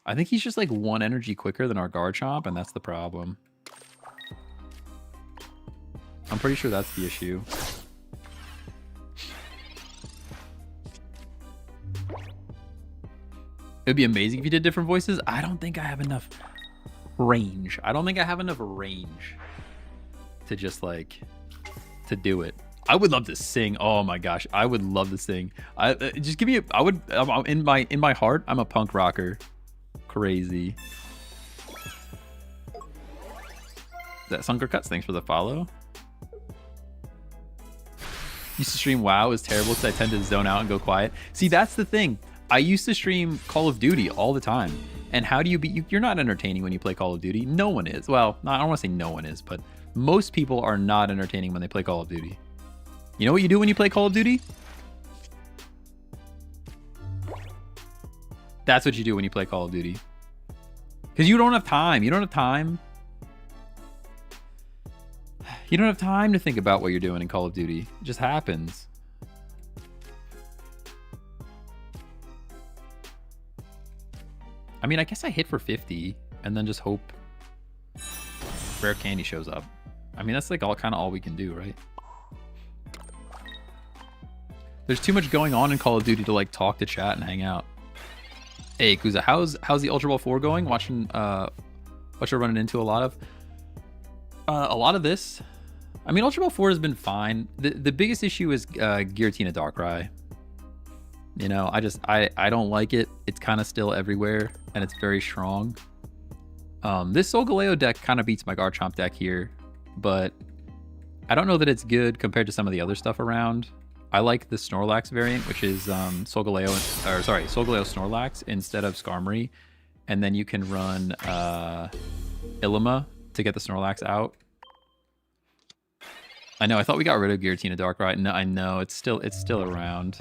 Speaker 1: I think he's just like 1 energy quicker than our Garchomp, and that's the problem. I'm pretty sure that's the issue. It'd be amazing if you did different voices. I don't think I have enough range. I don't think I have enough range to just like to do it. I would love to sing. Oh my gosh, I would love to sing. Just give me a, I would in my heart, I'm a punk rocker. Crazy. That Sunker Cuts, thanks for the follow. Used to stream WoW, is terrible because I tend to zone out and go quiet. See, that's the thing. I used to stream Call of Duty all the time. And how do you be, you're not entertaining when you play Call of Duty. No one is. Well, I don't want to say no one is, but most people are not entertaining when they play Call of Duty. You know what you do when you play Call of Duty? That's what you do when you play Call of Duty. Because you don't have time. You don't have time. You don't have time to think about what you're doing in Call of Duty. It just happens. I mean, I guess I hit for 50 and then just hope rare candy shows up. I mean, that's like kind of all we can do, right? There's too much going on in Call of Duty to like talk to chat and hang out. Hey, Kuza, how's the Ultra Ball 4 going? Watching what you're running into a lot of this. I mean, Ultra Ball 4 has been fine. The biggest issue is Giratina Darkrai. You know, I don't like it. It's kind of still everywhere, and it's very strong. This Solgaleo deck kind of beats my Garchomp deck here, but I don't know that it's good compared to some of the other stuff around. I like the Snorlax variant, which is Solgaleo Snorlax instead of Skarmory, and then you can run Ilima to get the Snorlax out. I know. I thought we got rid of Giratina Darkrai. No, I know it's still around.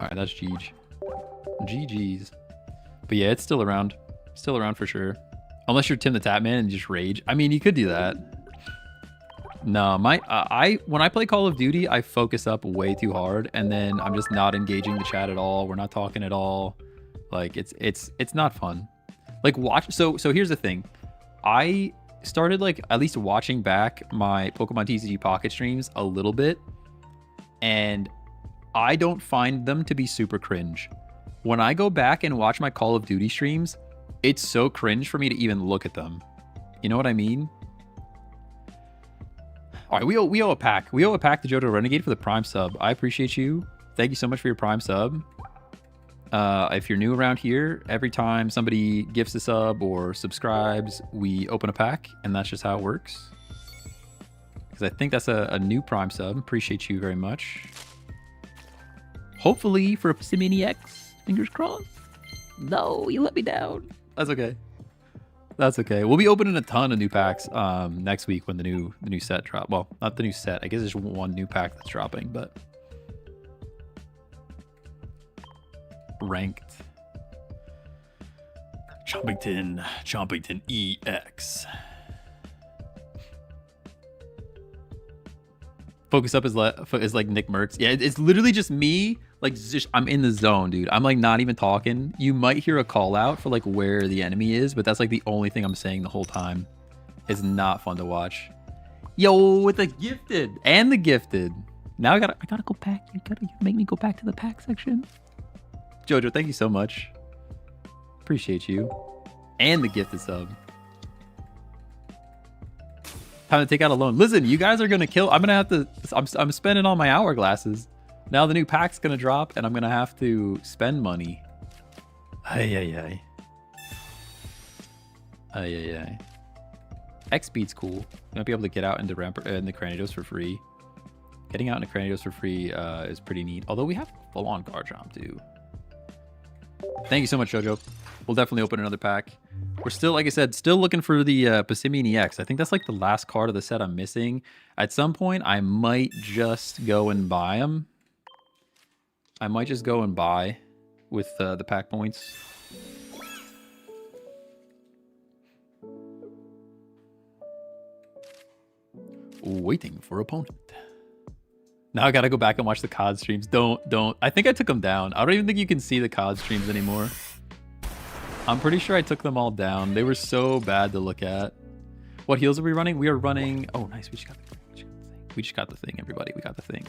Speaker 1: All right, that's GG's. But yeah, it's still around. Still around for sure. Unless you're Tim the Tatman and just rage. I mean, you could do that. No, when I play Call of Duty, I focus up way too hard, and then I'm just not engaging the chat at all. We're not talking at all. Like it's not fun. Like so here's the thing. I started like at least watching back my Pokemon TCG Pocket streams a little bit, and I don't find them to be super cringe. When I go back and watch my Call of Duty streams, it's so cringe for me to even look at them. You know what I mean? All right, we owe a pack. We owe a pack to Johto Renegade for the Prime sub. I appreciate you. Thank you so much for your Prime sub. If you're new around here, every time somebody gifts a sub or subscribes, we open a pack, and that's just how it works. Because I think that's a new Prime sub. Appreciate you very much. Hopefully for a Pissimiani X. Fingers crossed. No, you let me down. That's okay. That's okay. We'll be opening a ton of new packs next week when the new set drop. Well, not the new set. I guess there's one new pack that's dropping, but ranked. Chompington EX. Focus up is like Nick Merckx. Yeah, it's literally just me. Like, just, I'm in the zone, dude. I'm like not even talking. You might hear a call out for like where the enemy is, but that's like the only thing I'm saying the whole time. It's not fun to watch. Yo, with the gifted and the gifted. Now I gotta go back. You gotta make me go back to the pack section. Jojo, thank you so much. Appreciate you. And the gifted sub. Time to take out a loan. Listen, you guys are gonna kill. I'm gonna have to. I'm spending all my hourglasses. Now the new pack's gonna drop, and I'm gonna have to spend money. Ay. X speed's cool. You might be able to get out into the Cranidos for free. Getting out into Cranidos for free is pretty neat. Although we have full-on Garchomp too. Thank you so much, Jojo. We'll definitely open another pack. We're still, like I said, still looking for the Pissimiani X. I think that's like the last card of the set I'm missing. At some point, I might just go and buy them. I might just go and buy with the pack points. Waiting for opponent. Now I gotta go back and watch the COD streams. Don't. I think I took them down. I don't even think you can see the COD streams anymore. I'm pretty sure I took them all down. They were so bad to look at. What heals are we running? We are running... Oh, nice. We just got the thing. We just got the thing, everybody. We got the thing.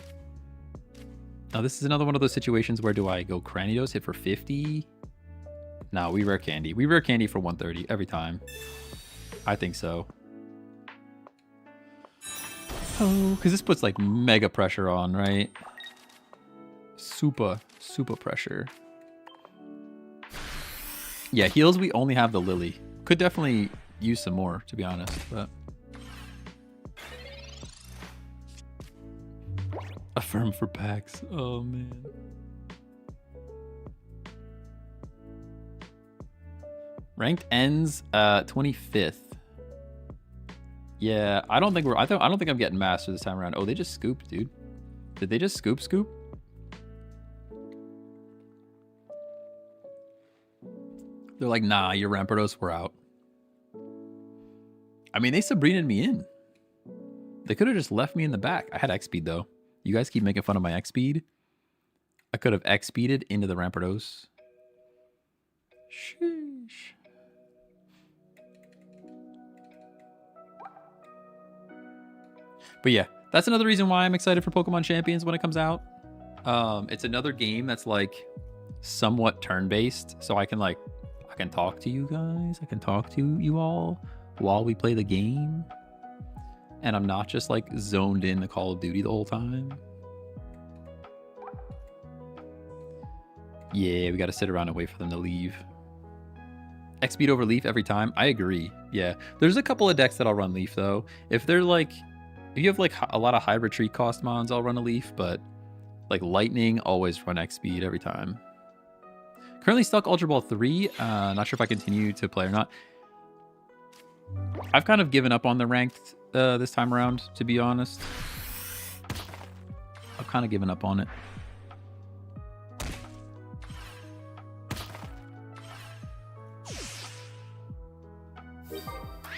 Speaker 1: Now, this is another one of those situations where do I go Cranidos, hit for 50? No, we rare candy. We rare candy for 130 every time. I think so. Oh, because this puts like mega pressure on, right? Super pressure. Yeah, heals, we only have the Lily. Could definitely use some more, to be honest, but... Affirm for packs. Oh, man. Ranked ends 25th. Yeah, I don't think I'm getting master this time around. Oh, they just scooped, dude. Did they just scoop? They're like, nah, your Rampardos were out. I mean, they Sabrina'd me in. They could have just left me in the back. I had X speed though. You guys keep making fun of my X speed. I could have X speeded into the Rampardos. Sheesh. But yeah, that's another reason why I'm excited for Pokemon Champions when it comes out. It's another game that's like somewhat turn-based, so I can talk to you guys. I can talk to you all while we play the game. And I'm not just like zoned in to Call of Duty the whole time. Yeah, we got to sit around and wait for them to leave. X speed over Leaf every time. I agree. Yeah, there's a couple of decks that I'll run Leaf though. If they're like, if you have like a lot of high retreat cost mons, I'll run a Leaf. But like Lightning, always run X speed every time. Currently stuck Ultra Ball 3. Not sure if I continue to play or not. I've kind of given up on the ranked this time around, to be honest. I've kind of given up on it.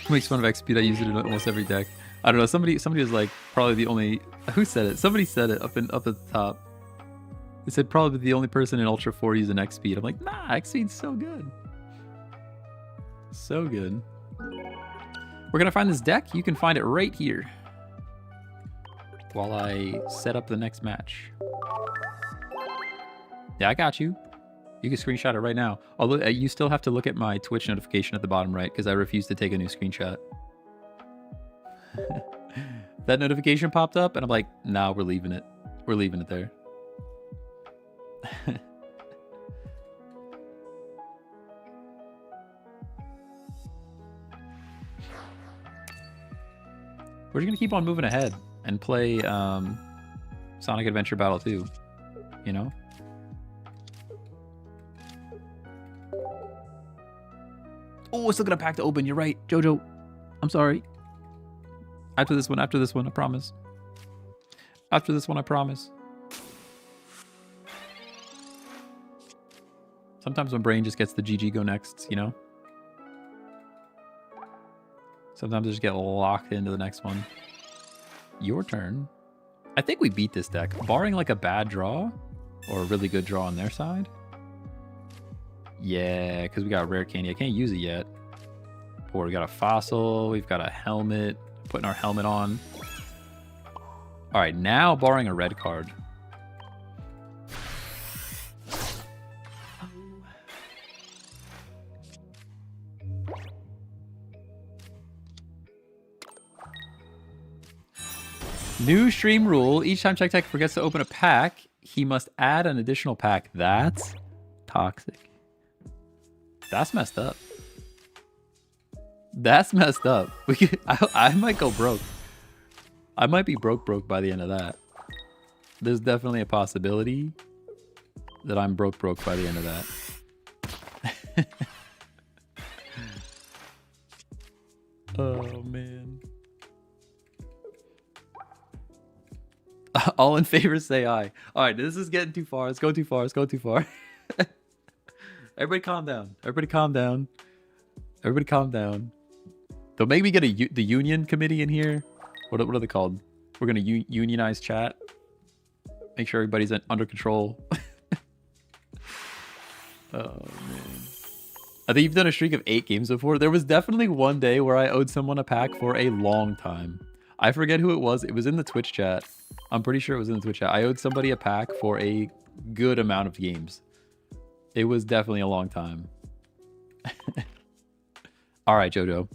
Speaker 1: Makes fun of X speed. I use it in almost every deck. I don't know. Somebody was like probably the only. Who said it? Somebody said it up at the top. They said probably the only person in Ultra 4 using X speed. I'm like, nah, X speed's so good. So good. We're gonna find this deck. You can find it right here while I set up the next match. Yeah, I got you. You can screenshot it right now. Although you still have to look at my Twitch notification at the bottom right because I refuse to take a new screenshot. That notification popped up and I'm like, nah, we're leaving it. We're leaving it there. We're just gonna keep on moving ahead and play Sonic Adventure Battle 2, you know? Oh, I still got a pack to open. You're right, Jojo. I'm sorry. After this one, I promise. After this one, I promise. Sometimes my brain just gets the GG go next, you know? Sometimes I just get locked into the next one. Your turn. I think we beat this deck, barring like a bad draw or a really good draw on their side. Yeah, because we got rare candy. I can't use it yet. But we got a fossil. We've got a helmet. Putting our helmet on. All right, now barring a red card. New stream rule. Each time Check Tech forgets to open a pack, he must add an additional pack. That's toxic. That's messed up. That's messed up. I might go broke. I might be broke by the end of that. There's definitely a possibility that I'm broke by the end of that. Oh, man. All in favor say aye. All right, this is getting too far. Let's go too far. Let's go too far. Everybody calm down. Everybody calm down. Everybody calm down. Don't make me get the union committee in here. What are they called? We're gonna unionize chat. Make sure everybody's under control. Oh man. I think you've done a streak of 8 games before. There was definitely one day where I owed someone a pack for a long time. I forget who it was. It was in the Twitch chat. I'm pretty sure it was in the Twitch chat. I owed somebody a pack for a good amount of games. It was definitely a long time. All right, Jojo.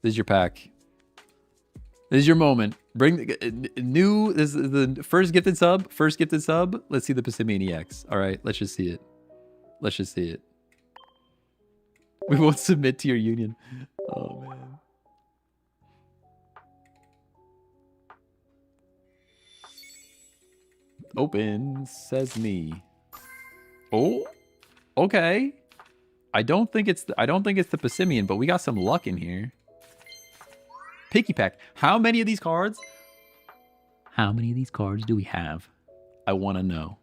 Speaker 1: This is your pack. This is your moment. Bring the new. This is the first gifted sub. First gifted sub. Let's see the Passimian EX. All right, let's just see it. Let's just see it. We won't submit to your union. Oh man. Open Sesame. Oh, okay. I don't think it's the Passimian, but we got some luck in here. Picky pack. How many of these cards? How many of these cards do we have? I want to know.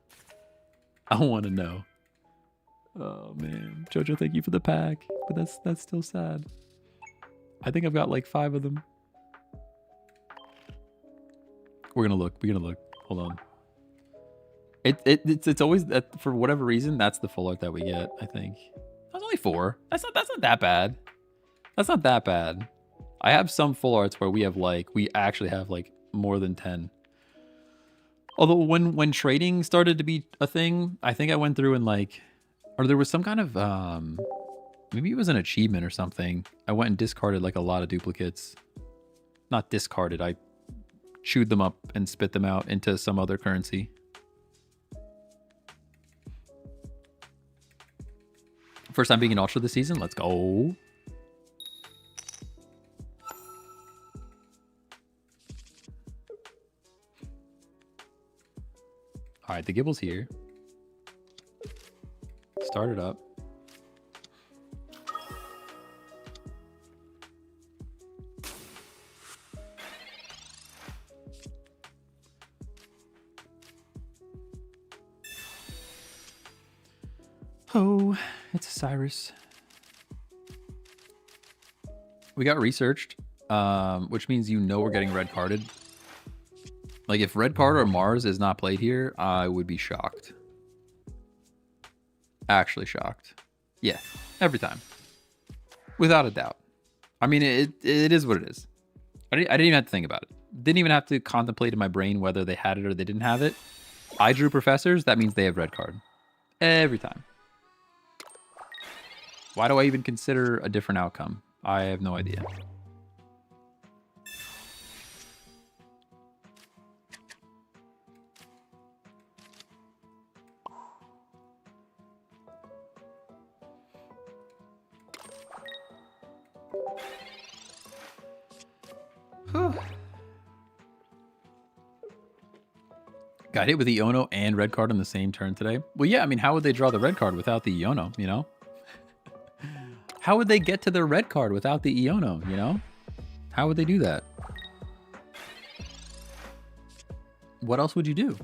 Speaker 1: I want to know. Oh man, Jojo, thank you for the pack, but that's still sad. I think I've got like 5 of them. We're gonna look. Hold on. It's always that, for whatever reason, that's the full art that we get. I think that's only 4. That's not that bad. That's not that bad. I have some full arts where we actually have like more than 10. Although when trading started to be a thing, I think I went through and like, or there was some kind of maybe it was an achievement or something. I went and discarded like a lot of duplicates. Not discarded. I chewed them up and spit them out into some other currency. First time being an ultra this season. Let's go. All right, the Gibble's here. Start it up. Oh, it's a Cyrus. We got researched, which means we're getting red carded. Like if red card or Mars is not played here, I would be shocked. Actually shocked. Yeah, every time. Without a doubt. I mean, it is what it is. I didn't even have to think about it. Didn't even have to contemplate in my brain whether they had it or they didn't have it. I drew professors, that means they have red card. Every time. Why do I even consider a different outcome? I have no idea. Got hit with the Iono and red card on the same turn today. Well, yeah, I mean, how would they draw the red card without the Iono, you know? How would they get to their red card without the Iono, you know? How would they do that? What else would you do?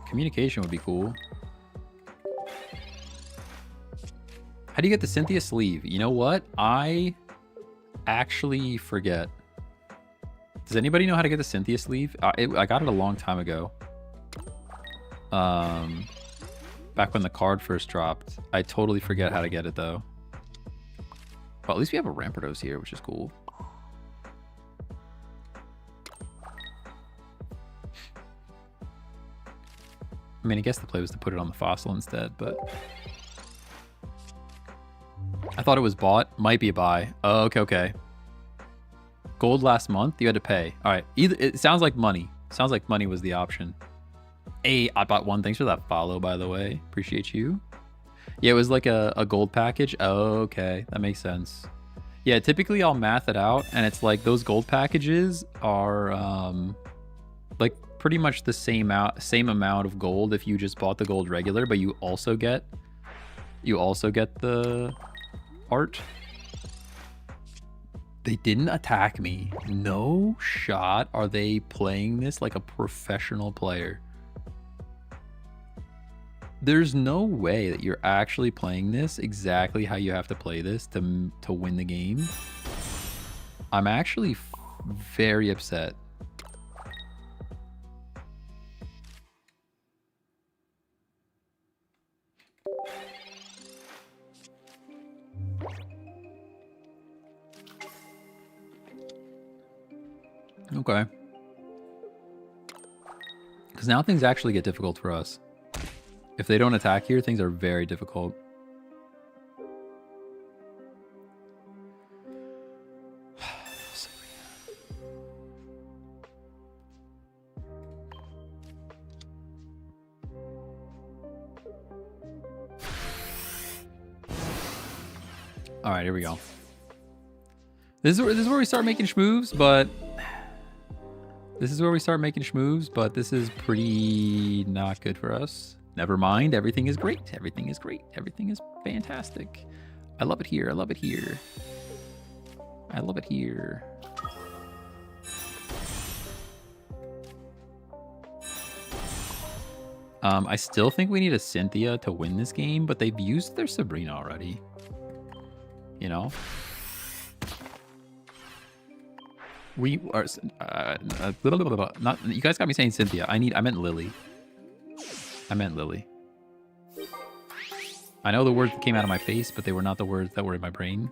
Speaker 1: Communication would be cool. How do you get the Cynthia sleeve? You know what? I actually forget. Does anybody know how to get the Cynthia sleeve? I got it a long time ago. Back when the card first dropped. I totally forget how to get it though. Well, at least we have a Rampardos here, which is cool. I mean, I guess the play was to put it on the fossil instead, but I thought it was bought. Might be a buy. Oh, okay. Gold last month, you had to pay. All right. It sounds like money. Sounds like money was the option. Hey, I bought one. Thanks for that follow, by the way. Appreciate you. Yeah, it was like a gold package. Oh, okay. That makes sense. Yeah, typically I'll math it out, and it's like those gold packages are like pretty much the same amount of gold if you just bought the gold regular, but you also get the art. They didn't attack me. No shot. Are they playing this like a professional player? There's no way that you're actually playing this exactly how you have to play this to win the game. I'm actually very upset. Okay. Because now things actually get difficult for us. If they don't attack here, things are very difficult. All right, here we go. This is where we start making schmoves, but this is pretty not good for us. Never mind. Everything is great. Everything is great. Everything is fantastic. I love it here. I love it here. I love it here. I still think we need a Cynthia to win this game, but they've used their Sabrina already. You know? We are not. You guys got me saying Cynthia. I meant Lily. I meant Lily. I know the words that came out of my face, but they were not the words that were in my brain.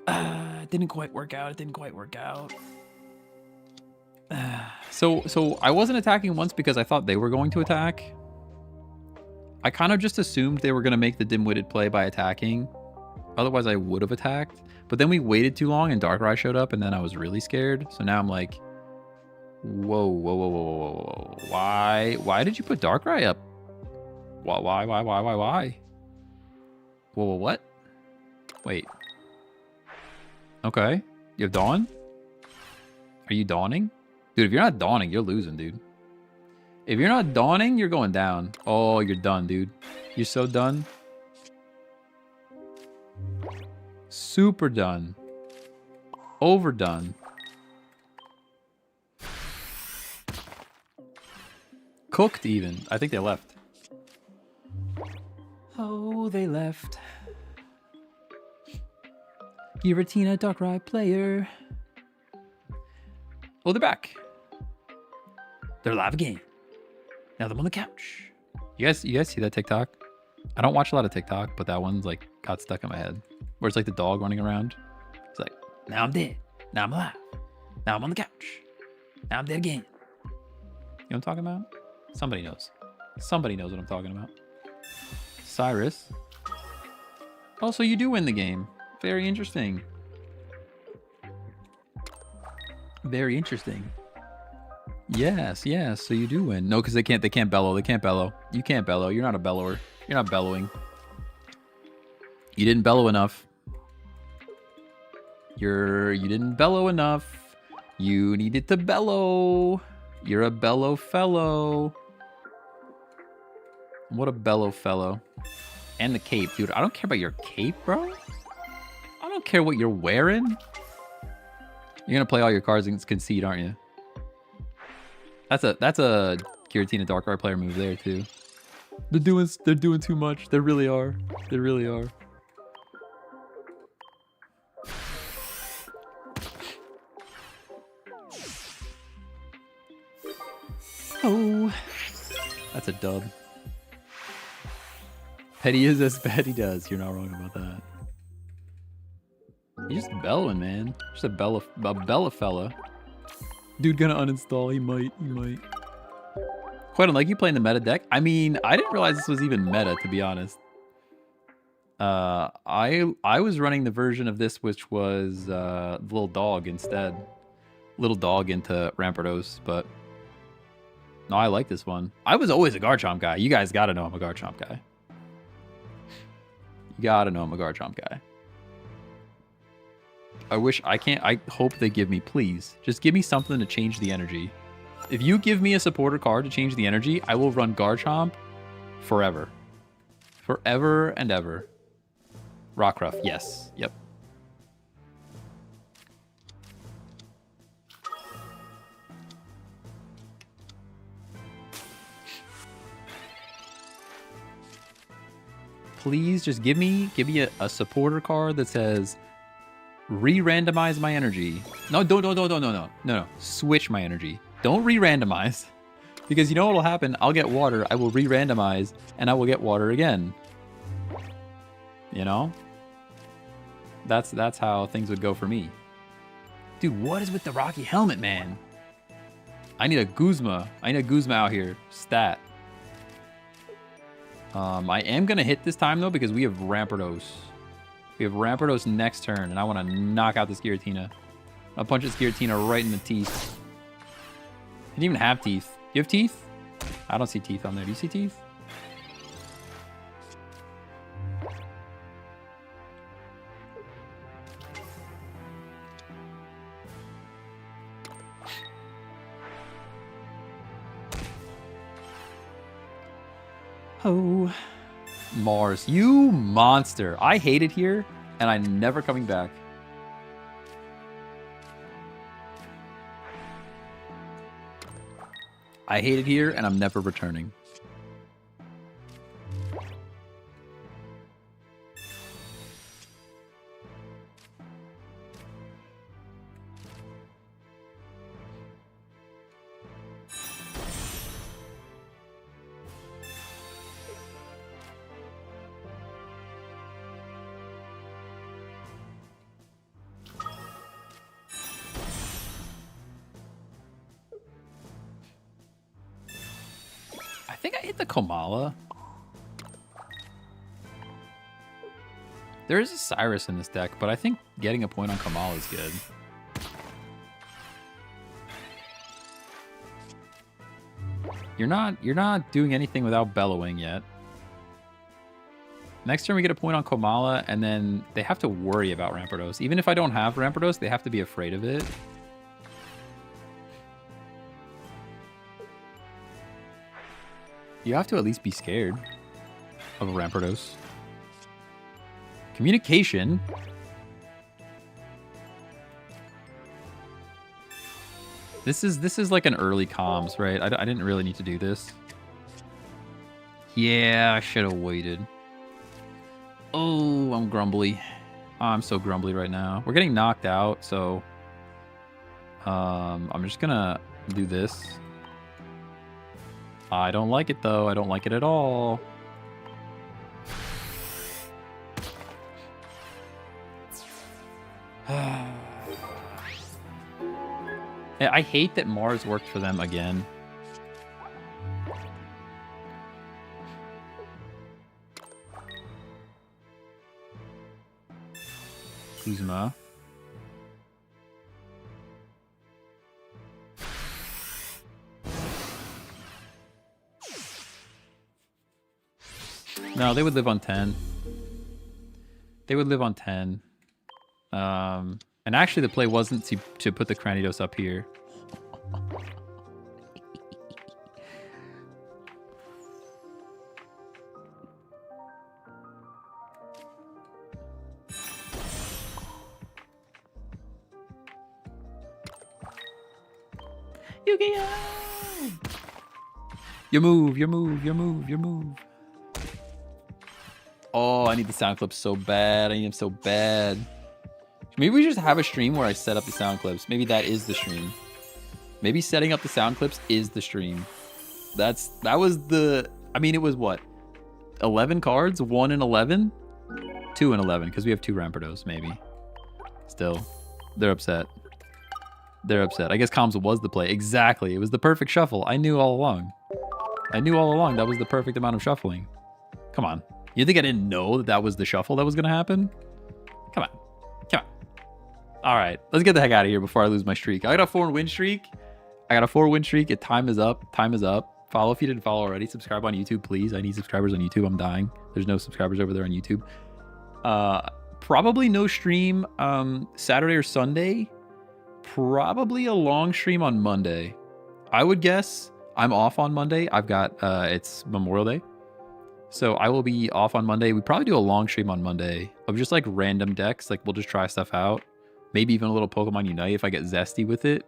Speaker 1: It didn't quite work out. It didn't quite work out. So I wasn't attacking once because I thought they were going to attack. I kind of just assumed they were going to make the dim-witted play by attacking. Otherwise, I would have attacked. But then we waited too long and Darkrai showed up, and then I was really scared. So now I'm like, whoa, whoa, whoa, whoa, whoa, whoa. Why did you put Darkrai up? Why? Whoa, what? Wait. Okay. You have Dawn? Are you dawning? Dude, if you're not dawning, you're losing, dude. If you're not dawning, you're going down. Oh, you're done, dude. You're so done. Super done. Overdone. Cooked even. I think they left. Oh, they left. Giratina Darkrai player. Oh, they're back. They're live again. Now them on the couch. You guys see that TikTok? I don't watch a lot of TikTok, but that one's like got stuck in my head. Where it's like the dog running around. It's like, now I'm dead. Now I'm alive. Now I'm on the couch. Now I'm dead again. You know what I'm talking about? Somebody knows. Somebody knows what I'm talking about. Cyrus. Oh, so you do win the game. Very interesting. Very interesting. Yes, yes. So you do win. No, because they can't bellow. They can't bellow. You can't bellow. You're not a bellower. You're not bellowing. You didn't bellow enough. You didn't bellow enough. You needed to bellow. You're a bellow fellow. What a bellow fellow. And the cape, dude. I don't care about your cape, bro. I don't care what you're wearing. You're gonna play all your cards and concede, aren't you? That's a Giratina Darkrai player move there too. They're doing too much. They really are. They really are. Oh, that's a dub. Petty is as Petty does. You're not wrong about that. He's just bellowing, man. Just a bella fella. Dude gonna uninstall. He might. Quite unlike you playing the meta deck. I mean, I didn't realize this was even meta, to be honest. I was running the version of this which was little dog instead. Little dog into Rampardos, but no, I like this one. I was always a Garchomp guy. You guys gotta know I'm a Garchomp guy. You gotta know I'm a Garchomp guy. I hope they give me, please. Just give me something to change the energy. If you give me a supporter card to change the energy, I will run Garchomp forever. Forever and ever. Rockruff, yes. Yep. please just give me a supporter card that says re-randomize my energy. No, no. Switch my energy. Don't re-randomize. Because you know what'll happen? I'll get water, I will re-randomize, and I will get water again. You know? That's how things would go for me. Dude, what is with the Rocky Helmet, man? I need a Guzma. I need a Guzma out here. Stat. I am going to hit this time, though, because we have Rampardos. We have Rampardos next turn, and I want to knock out this Giratina. I'll punch this Giratina right in the teeth. I didn't even have teeth. You have teeth? I don't see teeth on there. Do you see teeth? Oh, Mars, you monster. I hate it here, and I'm never coming back. I hate it here, and I'm never returning. I think I hit the Komala. There is a Cyrus in this deck, but I think getting a point on Komala is good. You're not doing anything without bellowing yet. Next turn we get a point on Komala, and then they have to worry about Rampardos. Even if I don't have Rampardos, they have to be afraid of it. You have to at least be scared of Rampardos. Communication. This is like an early comms, right? I didn't really need to do this. Yeah, I should have waited. Oh, I'm grumbly. Oh, I'm so grumbly right now. We're getting knocked out, so I'm just gonna do this. I don't like it, though. I don't like it at all. I hate that Mars worked for them again. Kuzma. No, they would live on 10. They would live on 10. And actually the play wasn't to put the Cranidos up here. Yu-Gi-Oh! Your move, your move, your move, your move. Oh, I need the sound clips so bad. I need them so bad. Maybe we just have a stream where I set up the sound clips. Maybe that is the stream. Maybe setting up the sound clips is the stream. That was the... I mean, it was what? 11 cards? 1 in 11? 2 in 11, because we have 2 Rampardos, maybe. Still, they're upset. They're upset. I guess comms was the play. Exactly. It was the perfect shuffle. I knew all along. I knew all along that was the perfect amount of shuffling. Come on. You think I didn't know that that was the shuffle that was going to happen? Come on. Come on. All right. Let's get the heck out of here before I lose my streak. I got a 4-win streak. Time is up. Time is up. Follow if you didn't follow already. Subscribe on YouTube, please. I need subscribers on YouTube. I'm dying. There's no subscribers over there on YouTube. Probably no stream Saturday or Sunday. Probably a long stream on Monday. I would guess I'm off on Monday. I've got, it's Memorial Day. So I will be off on Monday. We probably do a long stream on Monday of just like random decks. Like we'll just try stuff out. Maybe even a little Pokemon Unite if I get zesty with it.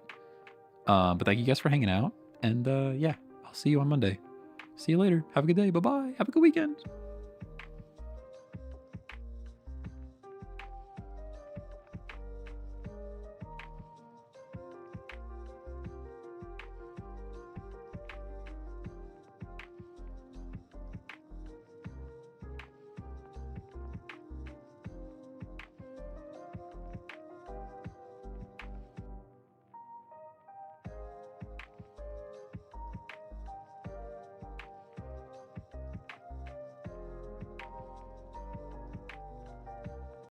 Speaker 1: But thank you guys for hanging out. And yeah, I'll see you on Monday. See you later. Have a good day. Bye-bye. Have a good weekend.